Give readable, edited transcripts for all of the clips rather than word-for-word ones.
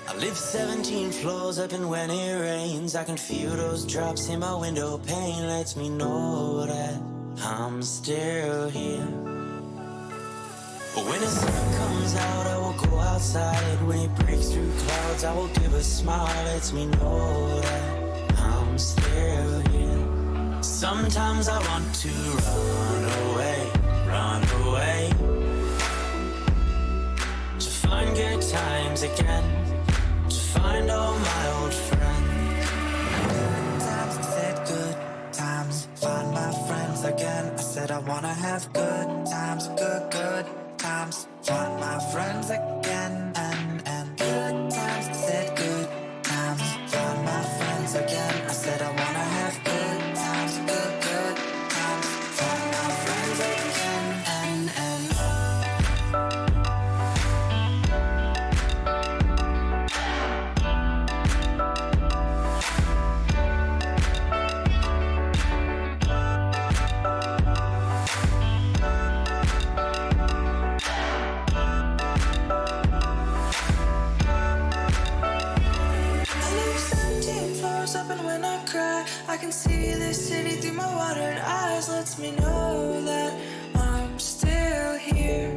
I live 17 floors up, and when it rains I can feel those drops in my window pane. Lets me know that I'm still here. But when the sun comes out I will go outside. When it breaks through clouds I will give a smile. Lets me know that I'm still here. Sometimes I want to run away, run away, to find good times again, to find all my old friends. Good times, I said good times, find my friends again. I said I wanna have good times, good times, find my friends again. And good times, I said good times, find my friends again. I said I wanna have good times, good times, find my friends again. And up, and when I cry I can see this city through my watered eyes. Lets me know that I'm still here.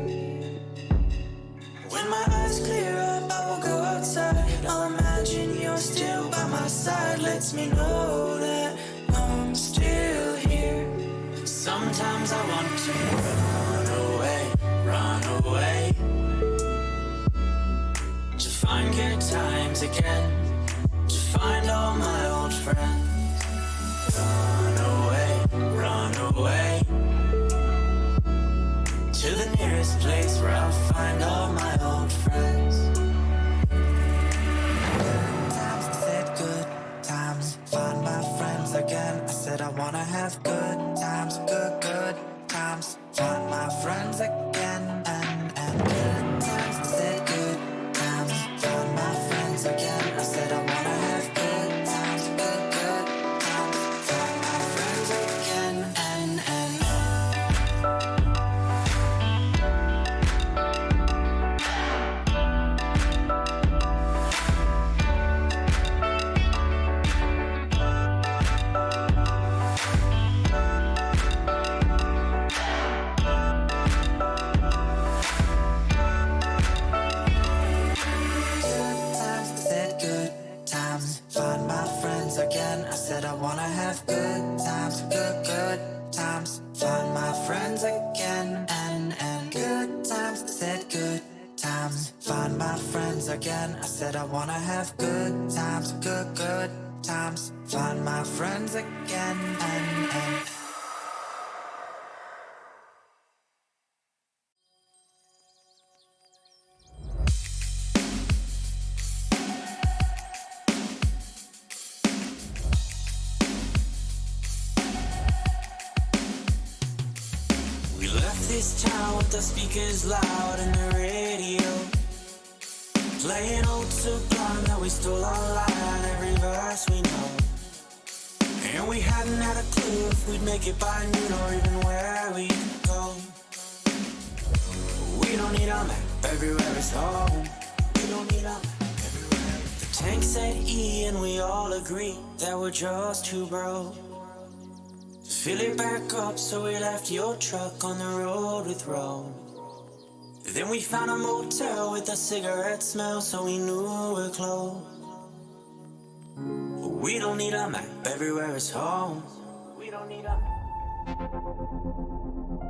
When my eyes clear up I will go outside. I'll imagine you're still by my side. Lets me know that I'm still here. Sometimes I want to run away, run away, to find good times again, to find all my old friends. Run away, to the nearest place where I'll find all my old friends. Good times, I said good times, find my friends again. I said I wanna have good times, good times, find my friends again. And good times, I said good times, find my friends again. I said I wanna have good times, good times, find my friends again. And I wanna have good times, good times. Find my friends again and good times. I said good times. Find my friends again. I said I wanna have good times, good times. Find my friends again and We left this town with the speakers loud and the radio playing old Sublime that we stole online, every verse we know. And we hadn't had a clue if we'd make it by noon or even where we'd go. We don't need a map, everywhere is home. We don't need a map, everywhere. The tank said E and we all agree that we're just too broke to fill it back up, so we left your truck on the road with Rome. Then we found a motel with a cigarette smell, so we knew we're close. We don't need a map, everywhere is home. We don't need a map.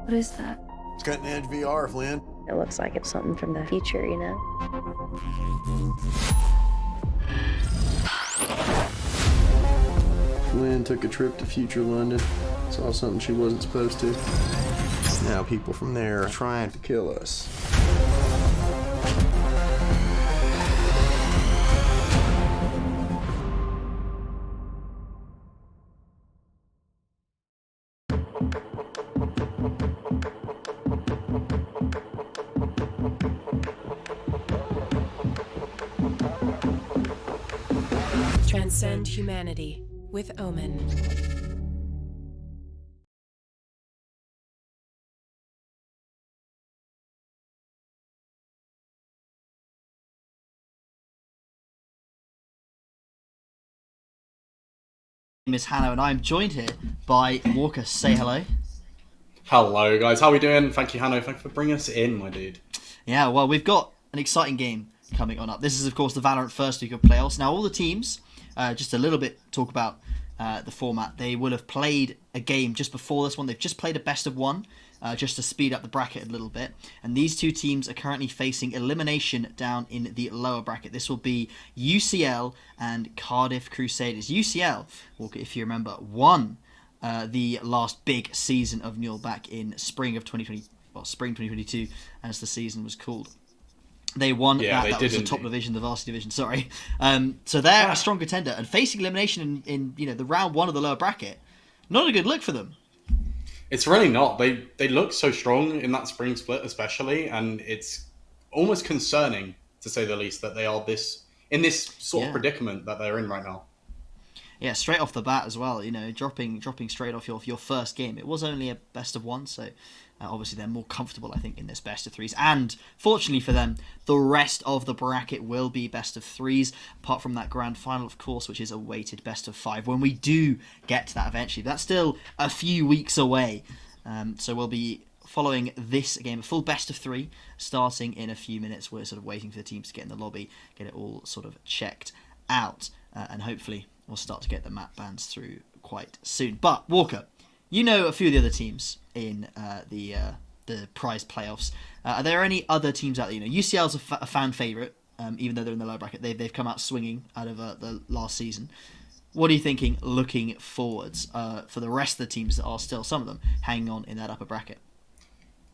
What is that? It's cutting edge VR, Flynn. It looks like it's something from the future, you know? Flynn took a trip to future London, saw something she wasn't supposed to. Now people from there are trying to kill us. Transcend humanity with Omen. My name is Hanno and I'm joined here by Walker. Say hello. Hello guys, how are we doing? Thank you, Hanno. Thank you for bringing us in, my dude. Yeah, well, we've got an exciting game coming on up. This is, of course, the Valorant first week of playoffs. Now, all the teams, just a little bit talk about the format. They will have played a game just before this one. They've just played a best of one, just to speed up the bracket a little bit. And these two teams are currently facing elimination down in the lower bracket. This will be UCL and Cardiff Crusaders. UCL, Walker, if you remember, won the last big season of Newell back in spring of 2020, well, spring 2022, as the season was called. They won that was the top division, the varsity division, sorry. So they're a strong contender and facing elimination in the round one of the lower bracket. Not a good look for them. It's really not. They look so strong in that spring split especially, and it's almost concerning, to say the least, that they are in this sort of predicament that they're in right now. Yeah, straight off the bat as well, dropping straight off your first game. It was only a best of one, so obviously they're more comfortable, I think, in this best of threes. And fortunately for them, the rest of the bracket will be best of threes, apart from that grand final, of course, which is a weighted best of five. When we do get to that eventually, that's still a few weeks away. So we'll be following this game, a full best of three, starting in a few minutes. We're sort of waiting for the teams to get in the lobby, get it all sort of checked out, and hopefully we'll start to get the map bans through quite soon. But Walker, you know a few of the other teams in the prize playoffs. Are there any other teams out there? UCL's a fan favourite, even though they're in the lower bracket. They've come out swinging out of the last season. What are you thinking looking forwards for the rest of the teams that are still, some of them, hanging on in that upper bracket?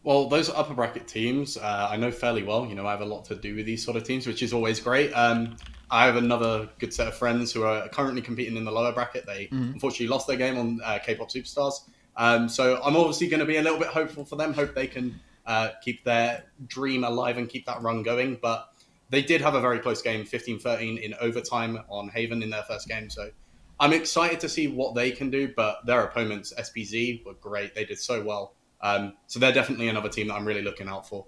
Well, those upper bracket teams, I know fairly well. I have a lot to do with these sort of teams, which is always great. I have another good set of friends who are currently competing in the lower bracket. They unfortunately lost their game on K-pop Superstars. So I'm obviously going to be a little bit hopeful for them. Hope they can keep their dream alive and keep that run going. But they did have a very close game, 15-13 in overtime on Haven in their first game. So I'm excited to see what they can do. But their opponents, SPZ, were great. They did so well. So they're definitely another team that I'm really looking out for.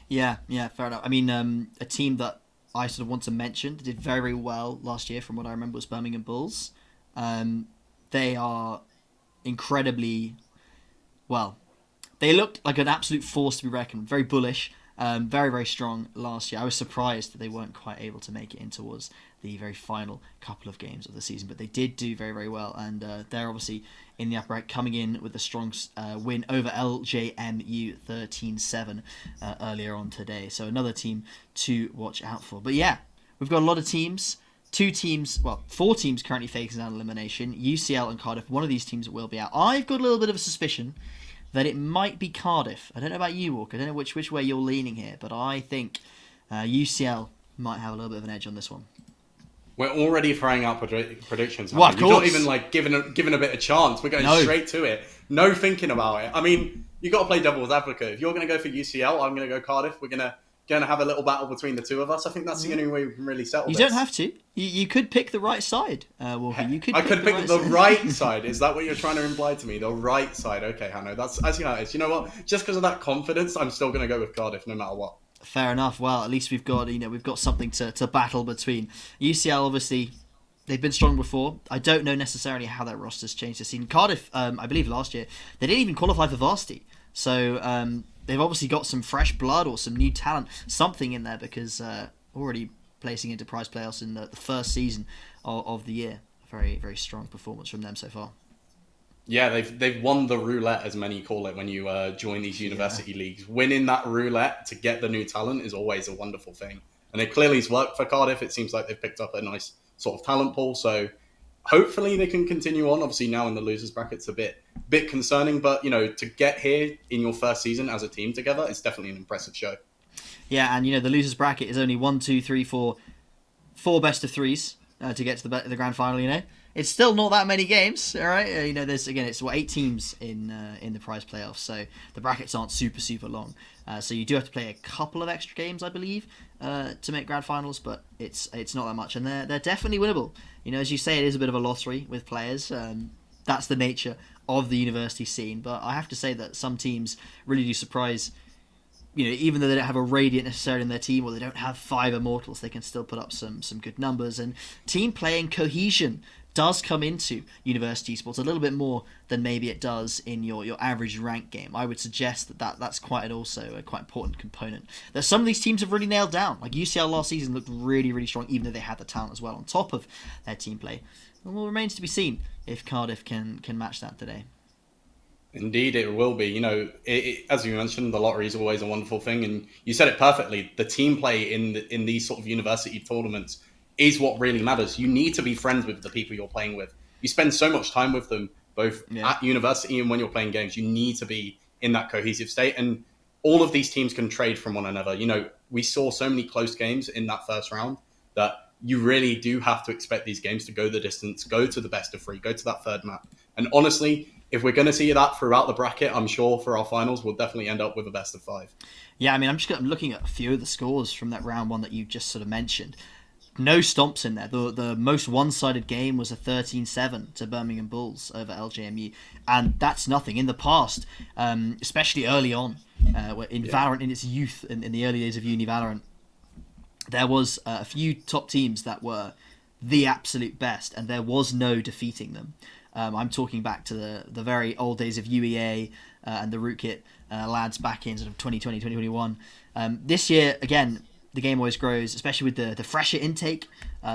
Yeah, fair enough. I mean, a team that I sort of want to mention that did very, very well last year, from what I remember, was Birmingham Bulls. They are incredibly, well, they looked like an absolute force to be reckoned with, very bullish. Very, very strong last year. I was surprised that they weren't quite able to make it in towards the very final couple of games of the season, but they did do very, very well, and they're obviously in the upper right, coming in with a strong win over LJMU 13-7 earlier on today. So another team to watch out for. But yeah, we've got a lot of teams. 4 teams currently facing out elimination. UCL and Cardiff. One of these teams will be out. I've got a little bit of a suspicion that it might be Cardiff. I don't know about you, Walker. I don't know which way you're leaning here, but I think UCL might have a little bit of an edge on this one. We're already throwing out predictions. Well, of We're not course. even like giving a bit of chance. We're going straight to it. No thinking about it. I mean, you got to play devil's advocate. If you're going to go for UCL, I'm going to go Cardiff. We're going to have a little battle between the two of us. I think that's the only way we can really settle You this. don't have to. You could pick the right side, Walker. I could pick the right side. Is that what you're trying to imply to me? The right side. Okay, Hanno. That's as you know. You know what? Just because of that confidence, I'm still going to go with Cardiff no matter what. Fair enough. Well, at least we've got something to battle between. UCL, obviously, they've been strong before. I don't know necessarily how their roster's changed this season. Cardiff, I believe last year, they didn't even qualify for varsity. So they've obviously got some fresh blood or some new talent, something in there, because already placing into prize playoffs in the first season of the year. Very, very strong performance from them so far. Yeah, they've won the roulette, as many call it, when you join these university leagues. Winning that roulette to get the new talent is always a wonderful thing. And it clearly has worked for Cardiff. It seems like they've picked up a nice sort of talent pool. So hopefully they can continue on. Obviously now in the losers bracket's a bit concerning, but to get here in your first season as a team together, it's definitely an impressive show. Yeah, and the losers bracket is only 4 best of threes to get to the grand final. It's still not that many games, all right? There's it's 8 teams in the prize playoffs, so the brackets aren't super long. So you do have to play a couple of extra games, I believe, to make grand finals, but it's not that much, and they're definitely winnable. As you say, it is a bit of a lottery with players. That's the nature of the university scene, but I have to say that some teams really do surprise. Even though they don't have a Radiant necessarily in their team, or they don't have 5 Immortals, they can still put up some good numbers. And team play and cohesion does come into university esports a little bit more than maybe it does in your average rank game. I would suggest that's quite important component that some of these teams have really nailed down. Like UCL last season looked really, really strong, even though they had the talent as well on top of their team play. And it remains to be seen if Cardiff can match that today. Indeed, it will be. As you mentioned, the lottery is always a wonderful thing, and you said it perfectly. The team play in these sort of university tournaments is what really matters. You need to be friends with the people you're playing with. You spend so much time with them, both at university and when you're playing games. You need to be in that cohesive state, and all of these teams can trade from one another. We saw so many close games in that first round that you really do have to expect these games to go the distance, go to the best of 3, go to that third map. And honestly, if we're going to see that throughout the bracket, I'm sure for our finals, we'll definitely end up with a best of 5. Yeah, I'm looking at a few of the scores from that round 1 that you just sort of mentioned. No stomps in there. The most one-sided game was a 13-7 to Birmingham Bulls over LJMU, and that's nothing. In the past, especially early on, in Valorant in its youth, in the early days of Uni Valorant, there was a few top teams that were the absolute best, and there was no defeating them. I'm talking back to the very old days of UEA and the Rootkit lads back in sort of 2020, 2021. This year, again, the game always grows, especially with the fresher intake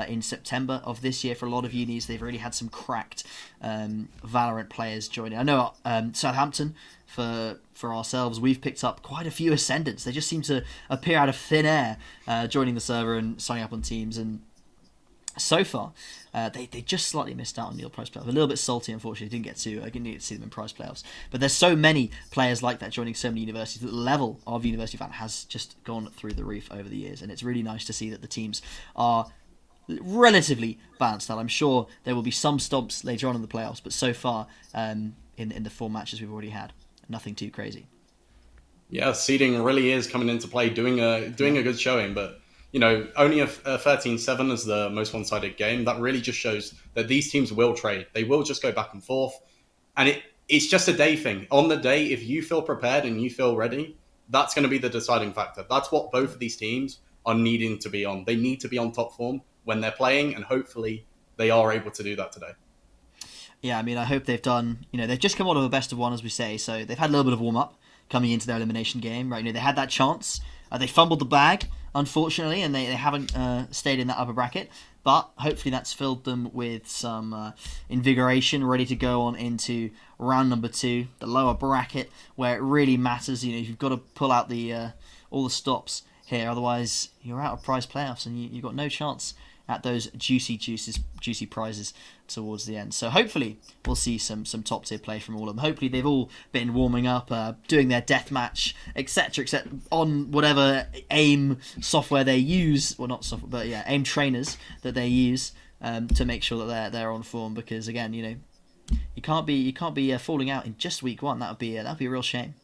in September of this year for a lot of unis. They've really had some cracked Valorant players joining. I know Southampton, for ourselves, we've picked up quite a few ascendants. They just seem to appear out of thin air, joining the server and signing up on teams. And so far, they just slightly missed out on the prize playoffs. A little bit salty, unfortunately. I didn't get to see them in prize playoffs. But there's so many players like that joining so many universities that the level of university fan has just gone through the roof over the years. And it's really nice to see that the teams are relatively balanced out. I'm sure there will be some stomps later on in the playoffs, but so far, in the 4 matches we've already had, nothing too crazy. Yeah, seeding really is coming into play, doing a good showing, but only a 13-7 as the most one-sided game. That really just shows that these teams will trade. They will just go back and forth. And it's just a day thing. On the day, if you feel prepared and you feel ready, that's going to be the deciding factor. That's what both of these teams are needing to be on. They need to be on top form when they're playing, and hopefully they are able to do that today. Yeah, I hope they've done, they've just come out of a best of 1, as we say, so they've had a little bit of warm-up. coming into their elimination game. Right, they had that chance. They fumbled the bag, unfortunately, and they haven't stayed in that upper bracket. But hopefully that's filled them with some invigoration, ready to go on into round number 2, the lower bracket, where it really matters. You've got to pull out all the stops here, otherwise you're out of prize playoffs and you've got no chance at those juicy prizes towards the end. So hopefully we'll see some top tier play from all of them. Hopefully they've all been warming up, doing their deathmatch, etc., on whatever AIM software they use, well not software, but yeah, AIM trainers that they use to make sure that they're on form. Because again, you can't be falling out in just week 1. That'd be a real shame.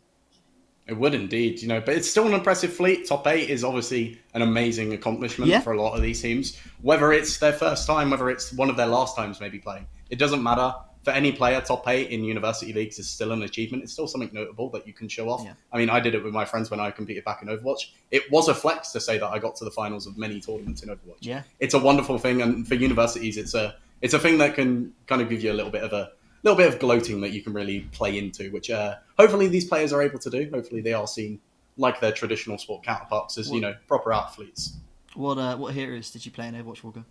It would indeed, but it's still an impressive fleet. Top 8 is obviously an amazing accomplishment for a lot of these teams. Whether it's their first time, whether it's one of their last times maybe playing, it doesn't matter. For any player, top 8 in university leagues is still an achievement. It's still something notable that you can show off. Yeah. I mean, I did it with my friends when I competed back in Overwatch. It was a flex to say that I got to the finals of many tournaments in Overwatch. Yeah, it's a wonderful thing, and for universities, it's a thing that can kind of give you a little bit of gloating that you can really play into, which hopefully these players are able to do. Hopefully they are seen like their traditional sport counterparts as proper athletes. What heroes did you play in Overwatch, Walker?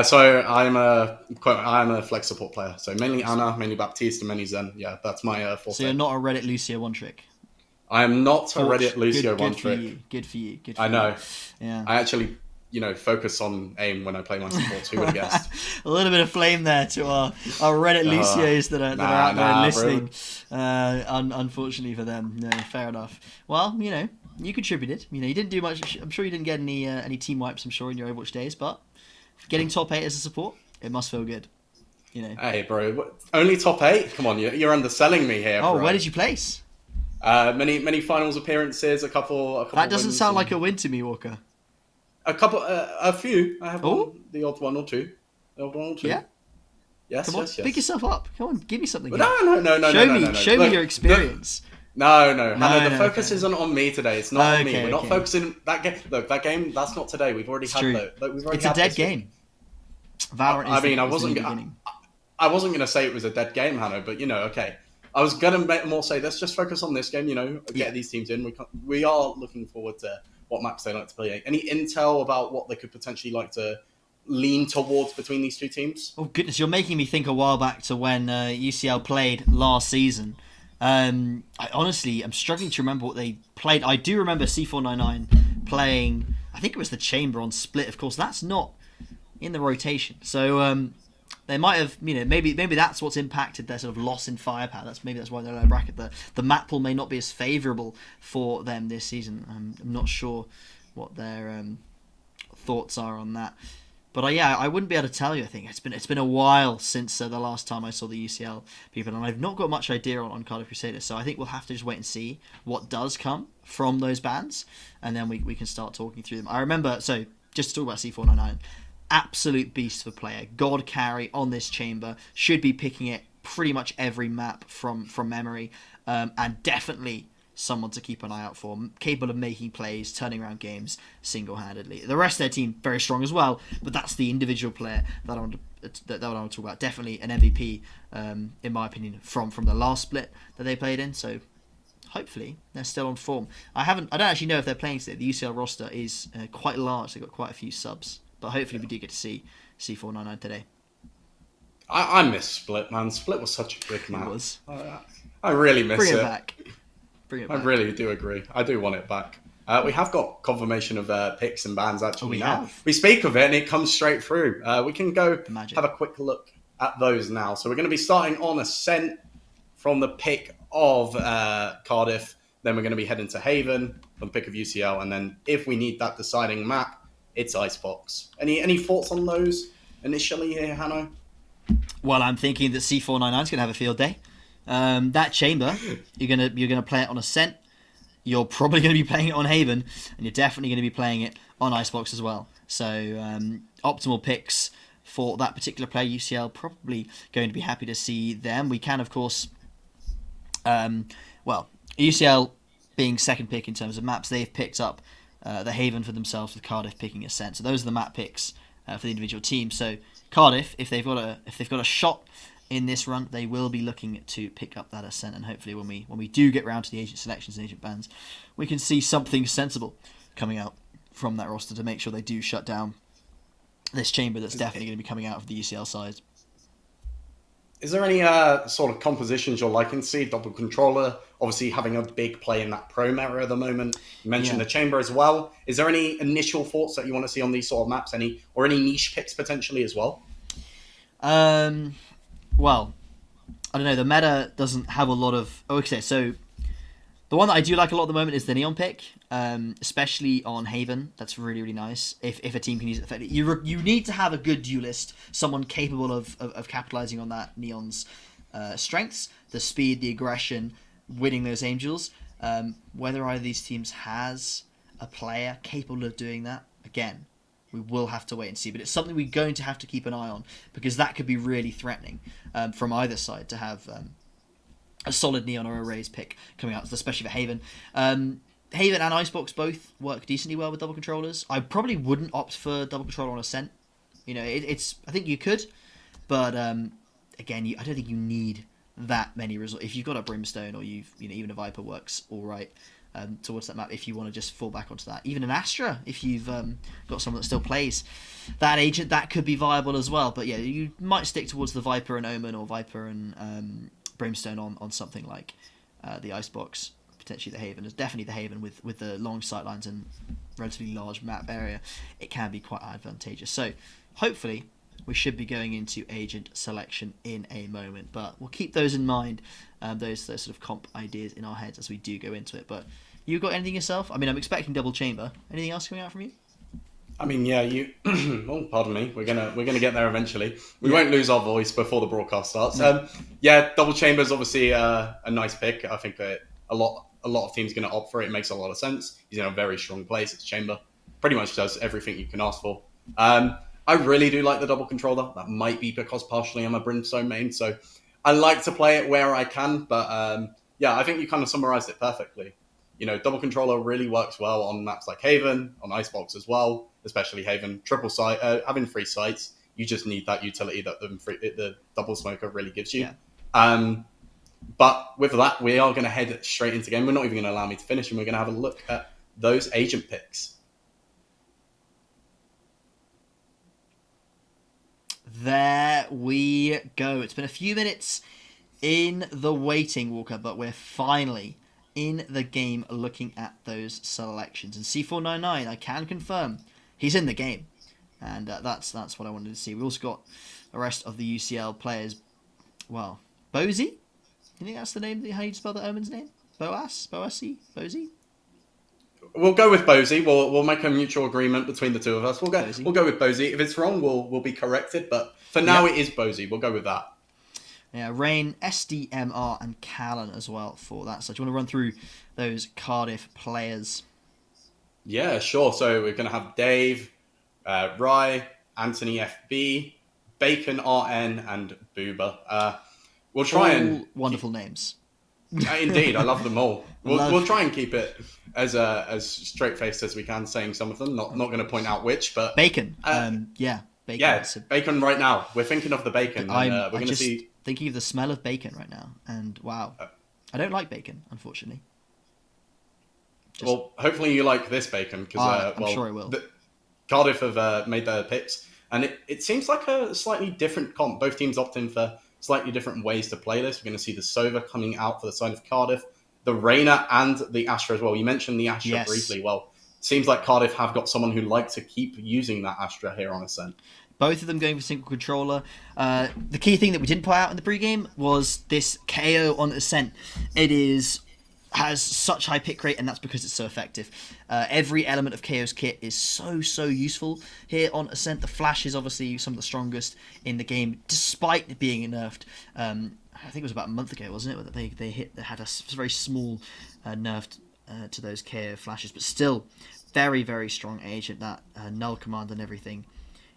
So I'm a flex support player. So mainly Ana, mainly Baptiste, and mainly Zen. Yeah, that's my forte. So you're not a Reddit Lucio one trick. I am not a Reddit Lucio one trick. Good for you. I know. Yeah. I actually focus on aim when I play my support. Who would have guessed? A little bit of flame there to our Reddit Lucios that are out there listening. Unfortunately for them, no, fair enough. Well, you contributed. You didn't do much. I'm sure you didn't get any team wipes. I'm sure in your Overwatch days, but getting top 8 as a support, it must feel good. Hey, bro, only top 8? Come on, you're underselling me here. Oh, bro. Where did you place? Many finals appearances. A couple. That doesn't sound like a win to me, Walker. A few. I have the odd one or two. Yeah. Yes. Come on, yes. pick yourself up. Come on, give me something. No. Show me your experience. No. The focus isn't on me today. It's not on me. We're not focusing that game. Look, that game. That's not today. We've already had that. It's a dead game. Valorant. I wasn't gonna say it was a dead game, Hanno. But okay. I was gonna more say let's just focus on this game. Get these teams in. We are looking forward to what maps they like to play. Any intel about what they could potentially like to lean towards between these two teams? Oh goodness, you're making me think a while back to when UCL played last season. I'm struggling to remember what they played. I do remember C499 playing, I think it was the Chamber on Split. Of course, that's not in the rotation. So they might have, maybe that's what's impacted their sort of loss in firepower. That's why they're low bracket. The map pool may not be as favourable for them this season. I'm not sure what their thoughts are on that. But I wouldn't be able to tell you. I think it's been a while since the last time I saw the UCL people, and I've not got much idea on Cardiff Crusaders. So I think we'll have to just wait and see what does come from those bans, and then we can start talking through them. I remember, so just to talk about C499. Absolute beast of a player. God carry on this chamber. Should be picking it pretty much every map from memory. And definitely someone to keep an eye out for. Capable of making plays, turning around games single-handedly. The rest of their team, very strong as well. But that's the individual player that I want to talk about. Definitely an MVP, in my opinion, from the last split that they played in. So hopefully they're still on form. I don't actually know if they're playing today. The UCL roster is quite large. They've got quite a few subs. But hopefully we do get to see C499 today. I miss Split, man. Split was such a good map. It was. I really miss it. Bring it back. I really do agree. I do want it back. We have got confirmation of picks and bans actually now. We speak of it and it comes straight through. We can go have a quick look at those now. So we're going to be starting on Ascent from the pick of Cardiff. Then we're going to be heading to Haven from the pick of UCL. And then if we need that deciding map, it's Icebox. Any thoughts on those initially here, Hanno? Well, I'm thinking that C499 is going to have a field day. That chamber, you're gonna play it on Ascent. You're probably going to be playing it on Haven, and you're definitely going to be playing it on Icebox as well. So optimal picks for that particular player. UCL probably going to be happy to see them. We can, of course, UCL being second pick in terms of maps, they've picked up the Haven for themselves with Cardiff picking Ascent. So those are the map picks for the individual team. So Cardiff, if they've got a shot in this run, they will be looking to pick up that Ascent, and hopefully when we do get round to the agent selections and agent bans, we can see something sensible coming out from that roster to make sure they do shut down this chamber that's definitely going to be coming out of the UCL side. Is there any sort of compositions you're liking to see? Double controller, obviously having a big play in that pro meta at the moment. You mentioned the chamber as well. Is there any initial thoughts that you want to see on these sort of maps? Any niche picks potentially as well? Well, I don't know. The meta doesn't have a lot of. Oh, okay, so the one that I do like a lot at the moment is the Neon pick, especially on Haven. That's really, really nice. If a team can use it effectively, you need to have a good duelist, someone capable of capitalizing on that Neon's strengths, the speed, the aggression, winning those angels. Whether either of these teams has a player capable of doing that, again, we will have to wait and see. But it's something we're going to have to keep an eye on, because that could be really threatening from either side to have a solid Neon or a Raze pick coming out, especially for Haven. Haven and Icebox both work decently well with double controllers. I probably wouldn't opt for double controller on Ascent. You know, it's I think you could, but again, I don't think you need that many results. If you've got a Brimstone, or even a Viper works all right towards that map. If you want to just fall back onto that, even an Astra, if you've got someone that still plays that agent, that could be viable as well. But yeah, you might stick towards the Viper and Omen, or Viper and Brimstone on something like the Icebox, potentially the Haven. It's definitely the Haven with the long sight lines and relatively large map area. It can be quite advantageous. So hopefully we should be going into agent selection in a moment, but we'll keep those in mind, those sort of comp ideas in our heads as we do go into it. But you got anything yourself? I mean, I'm expecting double chamber. Anything else coming out from you? I mean, yeah, you. Oh, pardon me. We're gonna get there eventually. We won't lose our voice before the broadcast starts. No. Yeah, double chamber is obviously a nice pick. I think that a lot of teams are going to opt for it. It makes a lot of sense. He's in a very strong place. It's chamber. Pretty much does everything you can ask for. I really do like the double controller. That might be because partially I'm a Brimstone main, so I like to play it where I can. But yeah, I think you kind of summarized it perfectly. You know, double controller really works well on maps like Haven, on Icebox as well, especially Haven. Triple sight, having 3 sights, you just need that utility that the double smoker really gives you. Yeah. But with that, we are going to head straight into game. We're not even going to allow me to finish, and we're going to have a look at those agent picks. There we go. It's been a few minutes in the waiting, Walker, but we're finally in the game looking at those selections. And C499, I can confirm, he's in the game. And that's what I wanted to see. We also got the rest of the UCL players. Well, Bozy? You think that's the name? How you spell the Omen's name? Boasy? We'll go with Bozy. We'll make a mutual agreement between the two of us. We'll go with Bozy. If it's wrong, we'll be corrected. But for now, It is Bozy. We'll go with that. Yeah, Rain, SDMR, and Callan as well for that. So do you want to run through those Cardiff players? Yeah, sure. So we're going to have Dave, Rye, Anthony FB, Bacon RN, and Booba. We'll try all wonderful names. Indeed, I love them all. We'll try and keep it as straight faced as we can, saying some of them. Not going to point out which, but Bacon. Bacon. Yeah, bacon right now. We're thinking of the bacon. We're going to see. Thinking of the smell of bacon right now, and wow, I don't like bacon, unfortunately. Well, hopefully you like this bacon, because I'm sure I will. Cardiff have made their picks, and it seems like a slightly different comp. Both teams opt in for slightly different ways to play this. We're going to see the Sova coming out for the side of Cardiff, the Reyna and the Astra as well. You mentioned the Astra briefly. Well, it seems like Cardiff have got someone who likes to keep using that Astra here on Ascent. Both of them going for single controller. The key thing that we didn't put out in the pregame was this KO on Ascent. Has such high pick rate, and that's because it's so effective. Every element of KO's kit is so useful here on Ascent. The Flash is obviously some of the strongest in the game, despite being nerfed. I think it was about a month ago, wasn't it? That they had a very small nerf to those KO flashes, but still very strong agent. That null command and everything,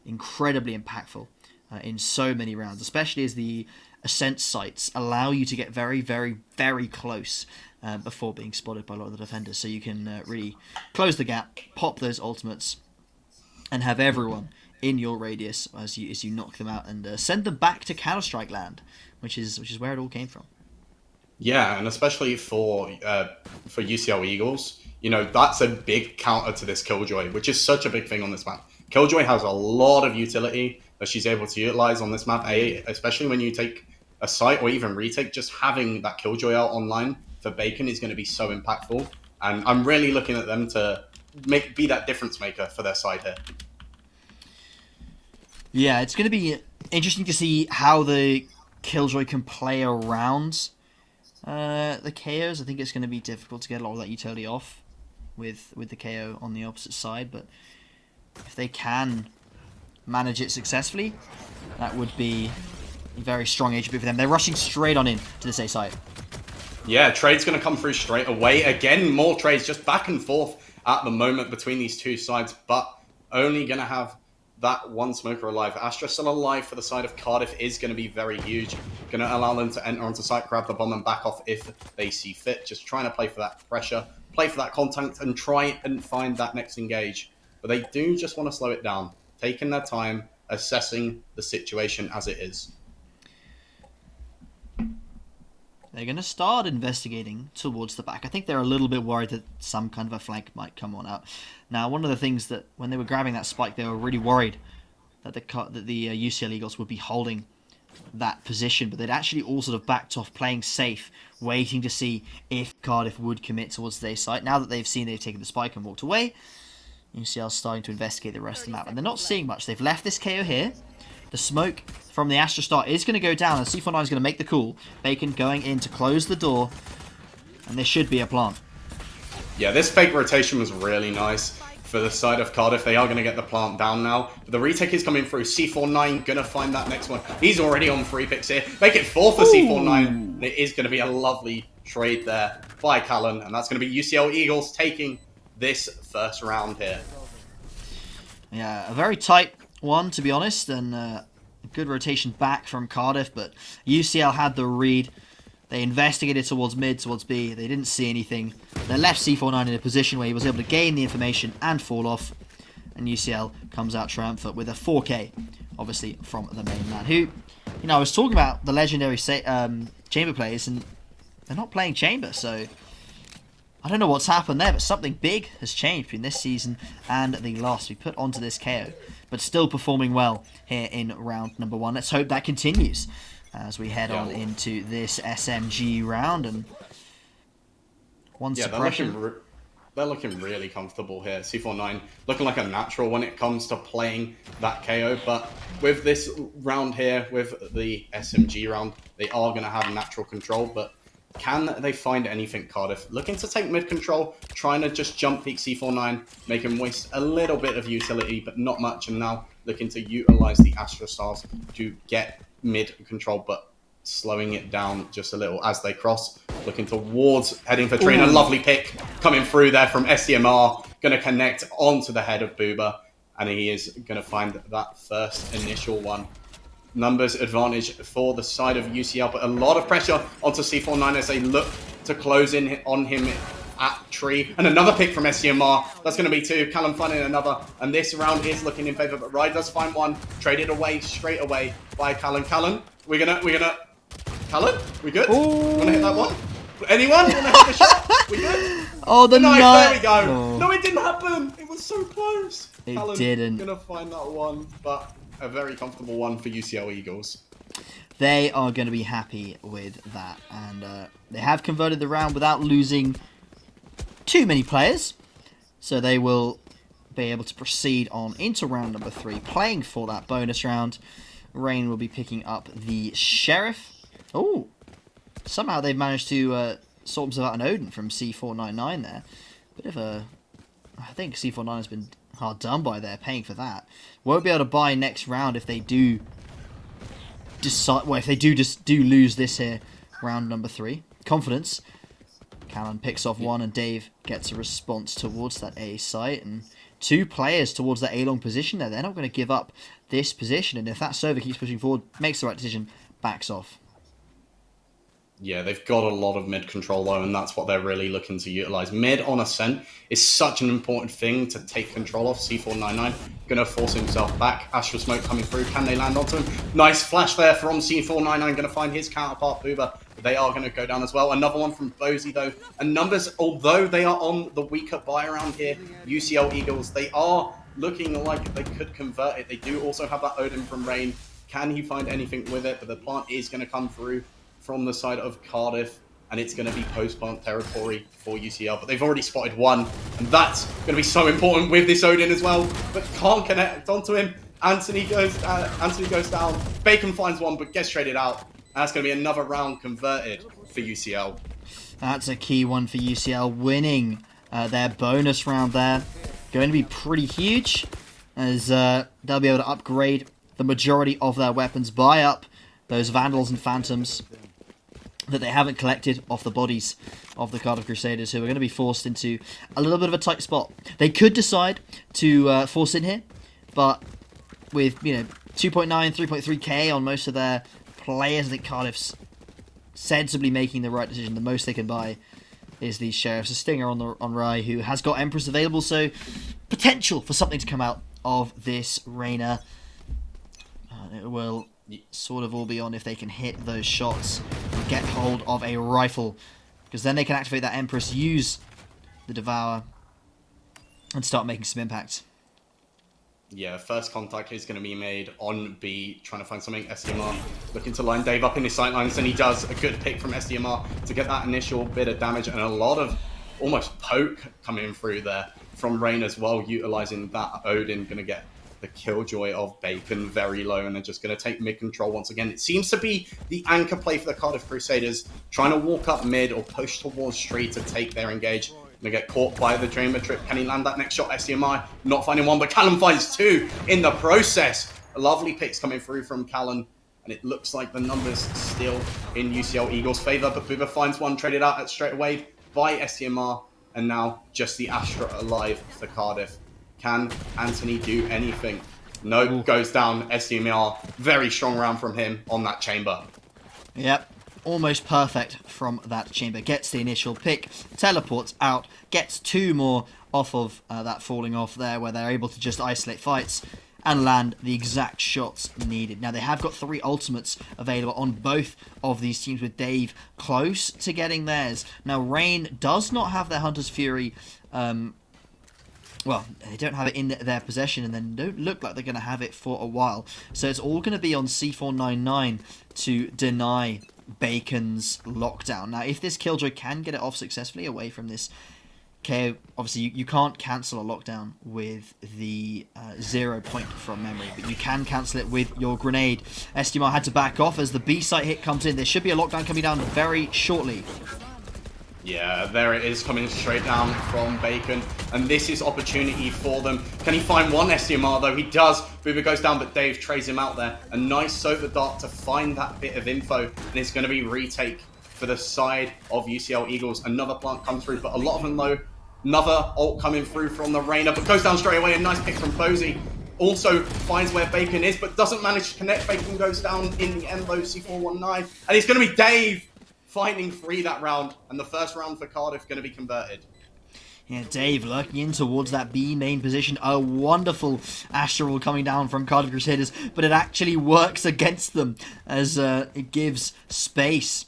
incredibly impactful in so many rounds, especially as the Ascent sites allow you to get very close before being spotted by a lot of the defenders, so you can really close the gap, pop those ultimates, and have everyone in your radius as you knock them out and send them back to Counter-Strike land, which is where it all came from. Yeah, and especially for UCL Eagles, you know, that's a big counter to this Killjoy, which is such a big thing on this map. Killjoy has a lot of utility that she's able to utilize on this map, especially when you take a site or even retake. Just having that Killjoy out online for Bacon is going to be so impactful, and I'm really looking at them to be that difference maker for their side here. Yeah, it's going to be interesting to see how the Killjoy can play around the KOs. I think it's going to be difficult to get a lot of that utility off with the KO on the opposite side, but if they can manage it successfully, that would be a very strong HP for them. They're rushing straight on in to this A site. Yeah, trade's going to come through straight away. Again, more trades just back and forth at the moment between these two sides, but only going to have that one smoker alive. Astra still alive for the side of Cardiff is going to be very huge. Going to allow them to enter onto site, grab the bomb and back off if they see fit. Just trying to play for that pressure, play for that contact and try and find that next engage. But they do just want to slow it down, taking their time, assessing the situation as it is. They're going to start investigating towards the back. I think they're a little bit worried that some kind of a flank might come on out. Now, one of the things that when they were grabbing that spike, they were really worried that the UCL Eagles would be holding that position, but they'd actually all sort of backed off, playing safe, waiting to see if Cardiff would commit towards their site. Now that they've taken the spike and walked away, UCL's starting to investigate the rest of the map, and they're not seeing much. They've left this KO here. The smoke from the Astra Star is going to go down, and C49 is going to make the call. Bacon going in to close the door, and there should be a plant. Yeah, this fake rotation was really nice for the side of Cardiff. They are going to get the plant down now. But the retake is coming through. C49 going to find that next one. He's already on 3 picks here. Make it 4 for C49. And it is going to be a lovely trade there by Callan, and that's going to be UCL Eagles taking this first round here. Yeah, a very tight one, to be honest, and a good rotation back from Cardiff, but UCL had the read. They investigated towards mid, towards B. They didn't see anything. They left C49 in a position where he was able to gain the information and fall off, and UCL comes out triumphant with a 4K, obviously, from the main man, who, you know, I was talking about the legendary Chamber players, and they're not playing Chamber, so I don't know what's happened there, but something big has changed between this season and the last we put onto this KO. But still performing well here in round number 1. Let's hope that continues as we head on into this SMG round. And one suppression. They're looking really comfortable here. C49 looking like a natural when it comes to playing that KO. But with this round here, with the SMG round, they are going to have natural control. But can they find anything, Cardiff? Looking to take mid control, trying to just jump peek C49, make him waste a little bit of utility, but not much. And now looking to utilize the Astra Stars to get mid control, but slowing it down just a little as they cross. Looking towards, heading for Trina. Lovely pick coming through there from SDMR. Going to connect onto the head of Booba. And he is going to find that first initial one. Numbers advantage for the side of UCL, but a lot of pressure onto C49 as they look to close in on him at tree. And another pick from SCMR. That's going to be 2. Callum finding another. And this round is looking in favor, but Rye does find one. Traded away straight away by Callum. Callum, we're gonna. Callum, we good? Wanna hit that one? Anyone? Wanna hit the shot? We good? Oh, the nice, night. there we go. Oh. No, it didn't happen. It was so close. It Callum didn't. Gonna find that one, but a very comfortable one for UCL Eagles. They are going to be happy with that, and they have converted the round without losing too many players, so they will be able to proceed on into round number 3, playing for that bonus round. Rain will be picking up the Sheriff. Oh, somehow they've managed to sort themselves out an Odin from C499 there. Bit of a, I think C49 has been hard done by there, paying for that. Won't be able to buy next round if they do decide. Well, if they do lose this here, round number 3. Confidence. Callan picks off one, and Dave gets a response towards that A site, and 2 players towards that A long position there. They're not going to give up this position, and if that server keeps pushing forward, makes the right decision, backs off. Yeah, they've got a lot of mid control though, and that's what they're really looking to utilize. Mid on Ascent is such an important thing to take control of. C499 gonna force himself back. Astral Smoke coming through. Can they land onto him? Nice flash there from C499. Gonna find his counterpart Booba. They are gonna go down as well. Another one from Bozy though. And numbers, although they are on the weaker buy around here, UCL Eagles, they are looking like they could convert it. They do also have that Odin from Rain. Can he find anything with it? But the plant is gonna come through from the side of Cardiff, and it's going to be post-plant territory for UCL, but they've already spotted one, and that's going to be so important with this Odin as well, but can't connect onto him. Anthony goes down. Bacon finds one, but gets traded out. And that's going to be another round converted for UCL. That's a key one for UCL, winning their bonus round there. Going to be pretty huge, as they'll be able to upgrade the majority of their weapons, buy up those Vandals and Phantoms that they haven't collected off the bodies of the Cardiff Crusaders, who are going to be forced into a little bit of a tight spot. They could decide to force in here, but with 2.9, 3.3k on most of their players, I think Cardiff's sensibly making the right decision. The most they can buy is these Sheriffs. A Stinger on Rye, who has got Empress available, so potential for something to come out of this Reyna. It will sort of all be on if they can hit those shots and get hold of a rifle, because then they can activate that Empress, use the Devour, and start making some impact. Yeah, first contact is going to be made on B, trying to find something. SDMR looking to line Dave up in his sightlines, and he does a good pick from SDMR to get that initial bit of damage, and a lot of almost poke coming through there from Rain as well, utilizing that Odin. Going to get the killjoy of Bacon very low, and they're just going to take mid control once again. It seems to be the anchor play for the Cardiff Crusaders, trying to walk up mid or push towards street to take their engage. Gonna get caught by the Dreamer Trip. Can he land that next shot? SDMI not finding one, but Callan finds two in the process. Lovely picks coming through from Callan, and it looks like the numbers still in UCL Eagles' favor, but Booba finds one, traded out at straight away by SDMR, and now just the Astra alive for Cardiff. Can Anthony do anything? No, goes down. SDMR, very strong round from him on that chamber. Yep, almost perfect from that chamber. Gets the initial pick, teleports out, gets two more off of that falling off there, where they're able to just isolate fights and land the exact shots needed. Now, they have got 3 ultimates available on both of these teams, with Dave close to getting theirs. Now, Rain does not have their Hunter's Fury. Well, they don't have it in their possession, and then don't look like they're going to have it for a while. So it's all going to be on C499 to deny Bacon's lockdown. Now, if this Killjoy can get it off successfully away from this KO, obviously you can't cancel a lockdown with the 0 point from memory, but you can cancel it with your grenade. SDMR had to back off as the B site hit comes in. There should be a lockdown coming down very shortly. Yeah, there it is, coming straight down from Bacon, and this is opportunity for them. Can he find one SDMR though? He does. Booba goes down, but Dave trays him out there. A nice Sober Dart to find that bit of info, and it's going to be retake for the side of UCL Eagles. Another plant comes through, but a lot of them though. Another ult coming through from the Reyna, but goes down straight away. A nice pick from Posey. Also finds where Bacon is, but doesn't manage to connect. Bacon goes down in the end though, C419, and it's going to be Dave fighting free that round, and the first round for Cardiff going to be converted. Yeah, Dave lurking in towards that B main position. A wonderful Astral coming down from Cardiff Crusaders, but it actually works against them, as it gives space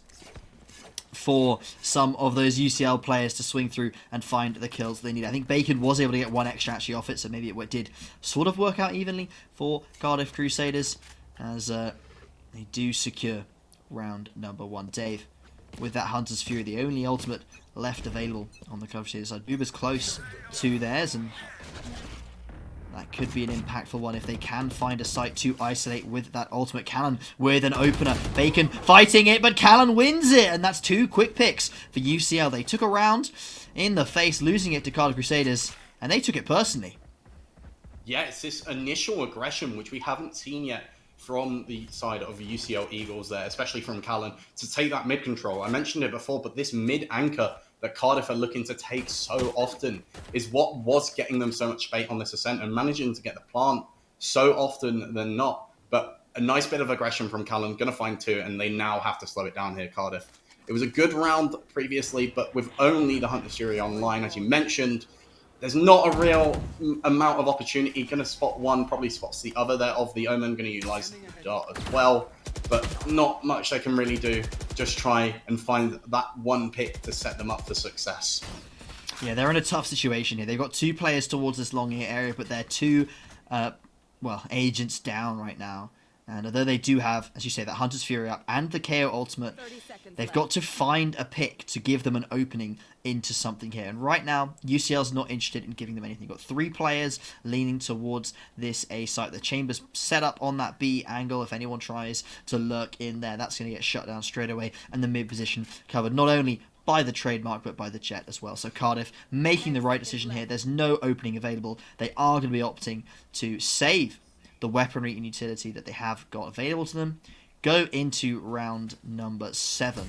for some of those UCL players to swing through and find the kills they need. I think Bacon was able to get one extra actually off it, so maybe it did sort of work out evenly for Cardiff Crusaders, as they do secure round number 1. Dave, with that Hunter's Fury, the only ultimate left available on the Cardiff Crusaders side. Uber's close to theirs, and that could be an impactful one if they can find a site to isolate with that ultimate. Callan with an opener. Bacon fighting it, but Callan wins it, and that's 2 quick picks for UCL. They took a round in the face, losing it to Cardiff Crusaders, and they took it personally. Yeah, it's this initial aggression, which we haven't seen yet from the side of UCL Eagles there, especially from Callan, to take that mid control. I mentioned it before, but this mid anchor that Cardiff are looking to take so often is what was getting them so much bait on this ascent, and managing to get the plant so often than not. But a nice bit of aggression from Callan, going to find 2, and they now have to slow it down here, Cardiff. It was a good round previously, but with only the Hunter's Fury online, as you mentioned, there's not a real amount of opportunity. Going to spot one, probably spots the other there of the Omen. Going to utilize the dart as well, but not much they can really do. Just try and find that one pick to set them up for success. Yeah, they're in a tough situation here. They've got 2 players towards this long ear area, but they're 2, agents down right now. And although they do have, as you say, that Hunter's Fury up and the KO ultimate, they've got to find a pick to give them an opening into something here. And right now, UCL's not interested in giving them anything. You've got 3 players leaning towards this A site. The chamber's set up on that B angle. If anyone tries to lurk in there, that's going to get shut down straight away. And the mid position covered not only by the trademark, but by the Jet as well. So Cardiff making the right decision here. There's no opening available. They are going to be opting to save the weaponry and utility that they have got available to them, go into round number 7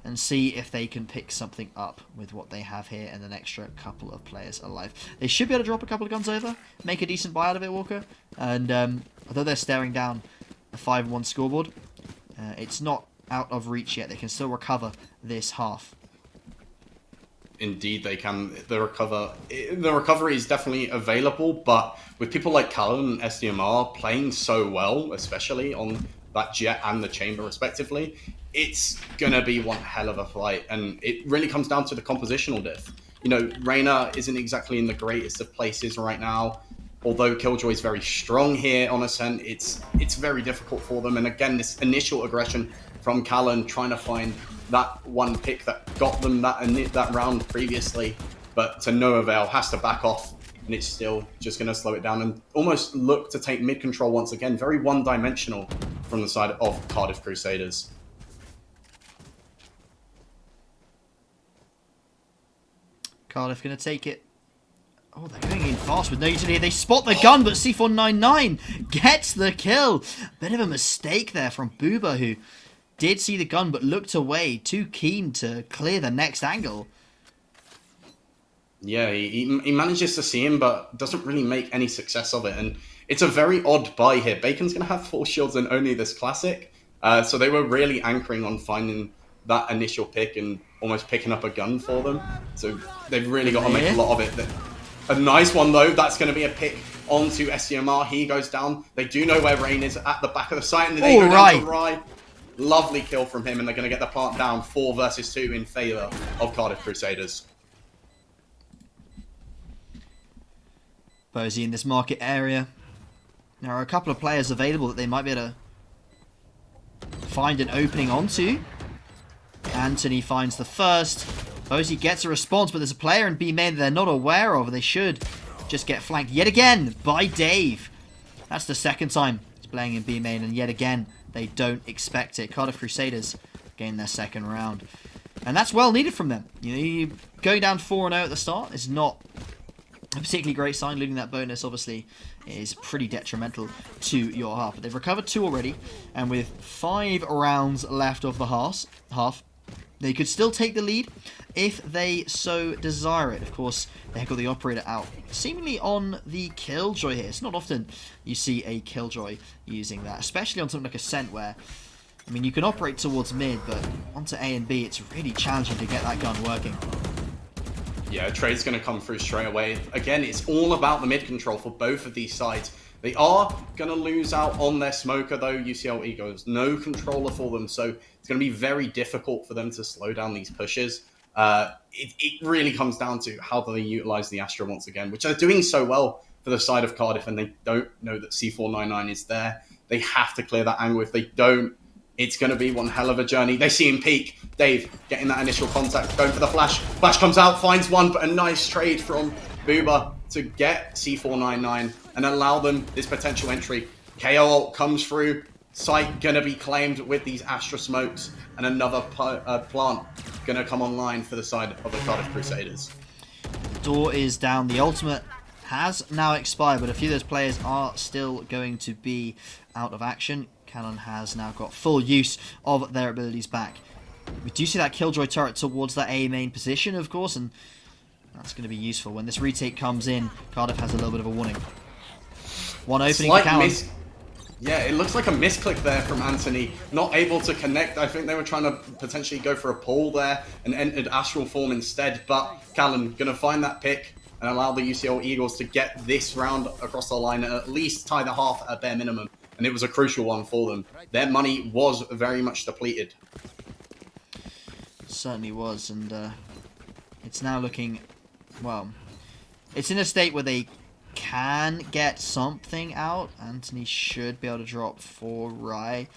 and see if they can pick something up with what they have here and an extra couple of players alive. They should be able to drop a couple of guns over, make a decent buy out of it, Walker. And although they're staring down a 5-1 scoreboard, it's not out of reach yet. They can still recover this half. Indeed, they can. The recovery is definitely available, but with people like Callan and SDMR playing so well, especially on that Jet and the Chamber respectively, it's going to be one hell of a fight. And it really comes down to the compositional diff. You know, Reyna isn't exactly in the greatest of places right now. Although Killjoy is very strong here on Ascent, it's very difficult for them. And again, this initial aggression from Callan trying to find that one pick that got them that round previously, but to no avail, has to back off, and it's still just going to slow it down and almost look to take mid control once again. Very one-dimensional from the side of Cardiff Crusaders. Cardiff going to take it. Oh, they're going in fast with no utility. They spot the gun, but C499 gets the kill. Bit of a mistake there from Booba, who did see the gun, but looked away, too keen to clear the next angle. Yeah, he manages to see him, but doesn't really make any success of it. And it's a very odd buy here. Bacon's going to have 4 shields and only this classic. So they were really anchoring on finding that initial pick and almost picking up a gun for them. So they've really got to make a lot of it. A nice one, though. That's going to be a pick onto SCMR. He goes down. They do know where Rain is at the back of the site. And they go down to Rye. Lovely kill from him, and they're going to get the plant down 4 versus 2 in favour of Cardiff Crusaders. Bozy in this market area. There are a couple of players available that they might be able to find an opening onto. Anthony finds the first. Bozy gets a response, but there's a player in B main that they're not aware of. They should just get flanked yet again by Dave. That's the second time he's playing in B main, and yet again they don't expect it. Cardiff Crusaders gain their second round. And that's well needed from them. You know, going down 4-0 at the start is not a particularly great sign. Losing that bonus, obviously, is pretty detrimental to your half. But they've recovered 2 already. And with 5 rounds left of the half, they could still take the lead if they so desire it. Of course, they've got the operator out, seemingly on the Killjoy here. It's not often you see a Killjoy using that, especially on something like Ascent, where, I mean, you can operate towards mid, but onto A and B, it's really challenging to get that gun working. Yeah, trade's going to come through straight away. Again, it's all about the mid control for both of these sides. They are going to lose out on their smoker, though. UCL Egos, no controller for them, so it's going to be very difficult for them to slow down these pushes. It really comes down to how do they utilize the Astra once again, which they're doing so well for the side of Cardiff, and they don't know that C499 is there. They have to clear that angle. If they don't, it's going to be one hell of a journey. They see him peek. Dave getting that initial contact, going for the flash. Flash comes out, finds one, but a nice trade from Booba to get C499 and allow them this potential entry. KO ult comes through. Site going to be claimed with these Astra smokes, and another plant going to come online for the side of the Cardiff Crusaders. Door is down. The ultimate has now expired, but a few of those players are still going to be out of action. Cannon has now got full use of their abilities back. We do see that Killjoy turret towards that A main position, of course, and that's going to be useful. When this retake comes in, Cardiff has a little bit of a warning. One opening for Cannon. Yeah, it looks like a misclick there from Anthony. Not able to connect. I think they were trying to potentially go for a pull there and entered Astral Form instead. But Callan going to find that pick and allow the UCL Eagles to get this round across the line and at least tie the half at bare minimum. And it was a crucial one for them. Their money was very much depleted. Certainly was, and it's now looking, well, it's in a state where they can get something out. Anthony should be able to drop for Rai,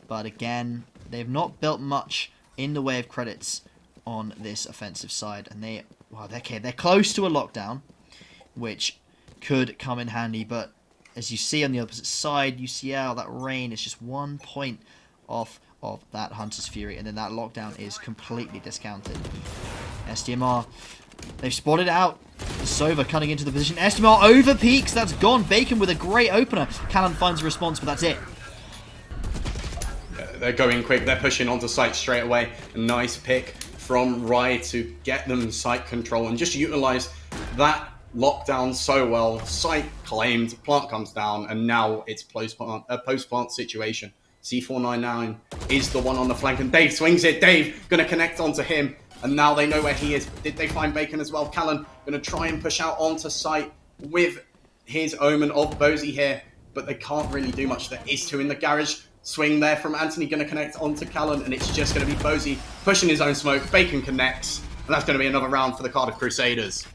but again, they've not built much in the way of credits on this offensive side, and they're close to a lockdown, which could come in handy, but as you see on the opposite side, UCL, that Rain is just 1 point off of that Hunter's Fury, and then that lockdown is completely discounted. SDMR, they've spotted out Sova cutting into the position. SDMR over peaks, that's gone. Bacon with a great opener. Callan finds a response, but that's it. Yeah, they're going quick, they're pushing onto site straight away. A nice pick from Rai to get them site control and just utilize that lockdown so well. Site claimed, plant comes down, and now it's post-plant situation. C499 is the one on the flank, and Dave swings it. Dave going to connect onto him, and now they know where he is. Did they find Bacon as well? Callan going to try and push out onto site with his Omen of Bozy here, but they can't really do much. There is two in the garage. Swing there from Anthony, going to connect onto Callan, and it's just going to be Bozy pushing his own smoke. Bacon connects, and that's going to be another round for the Cardiff Crusaders.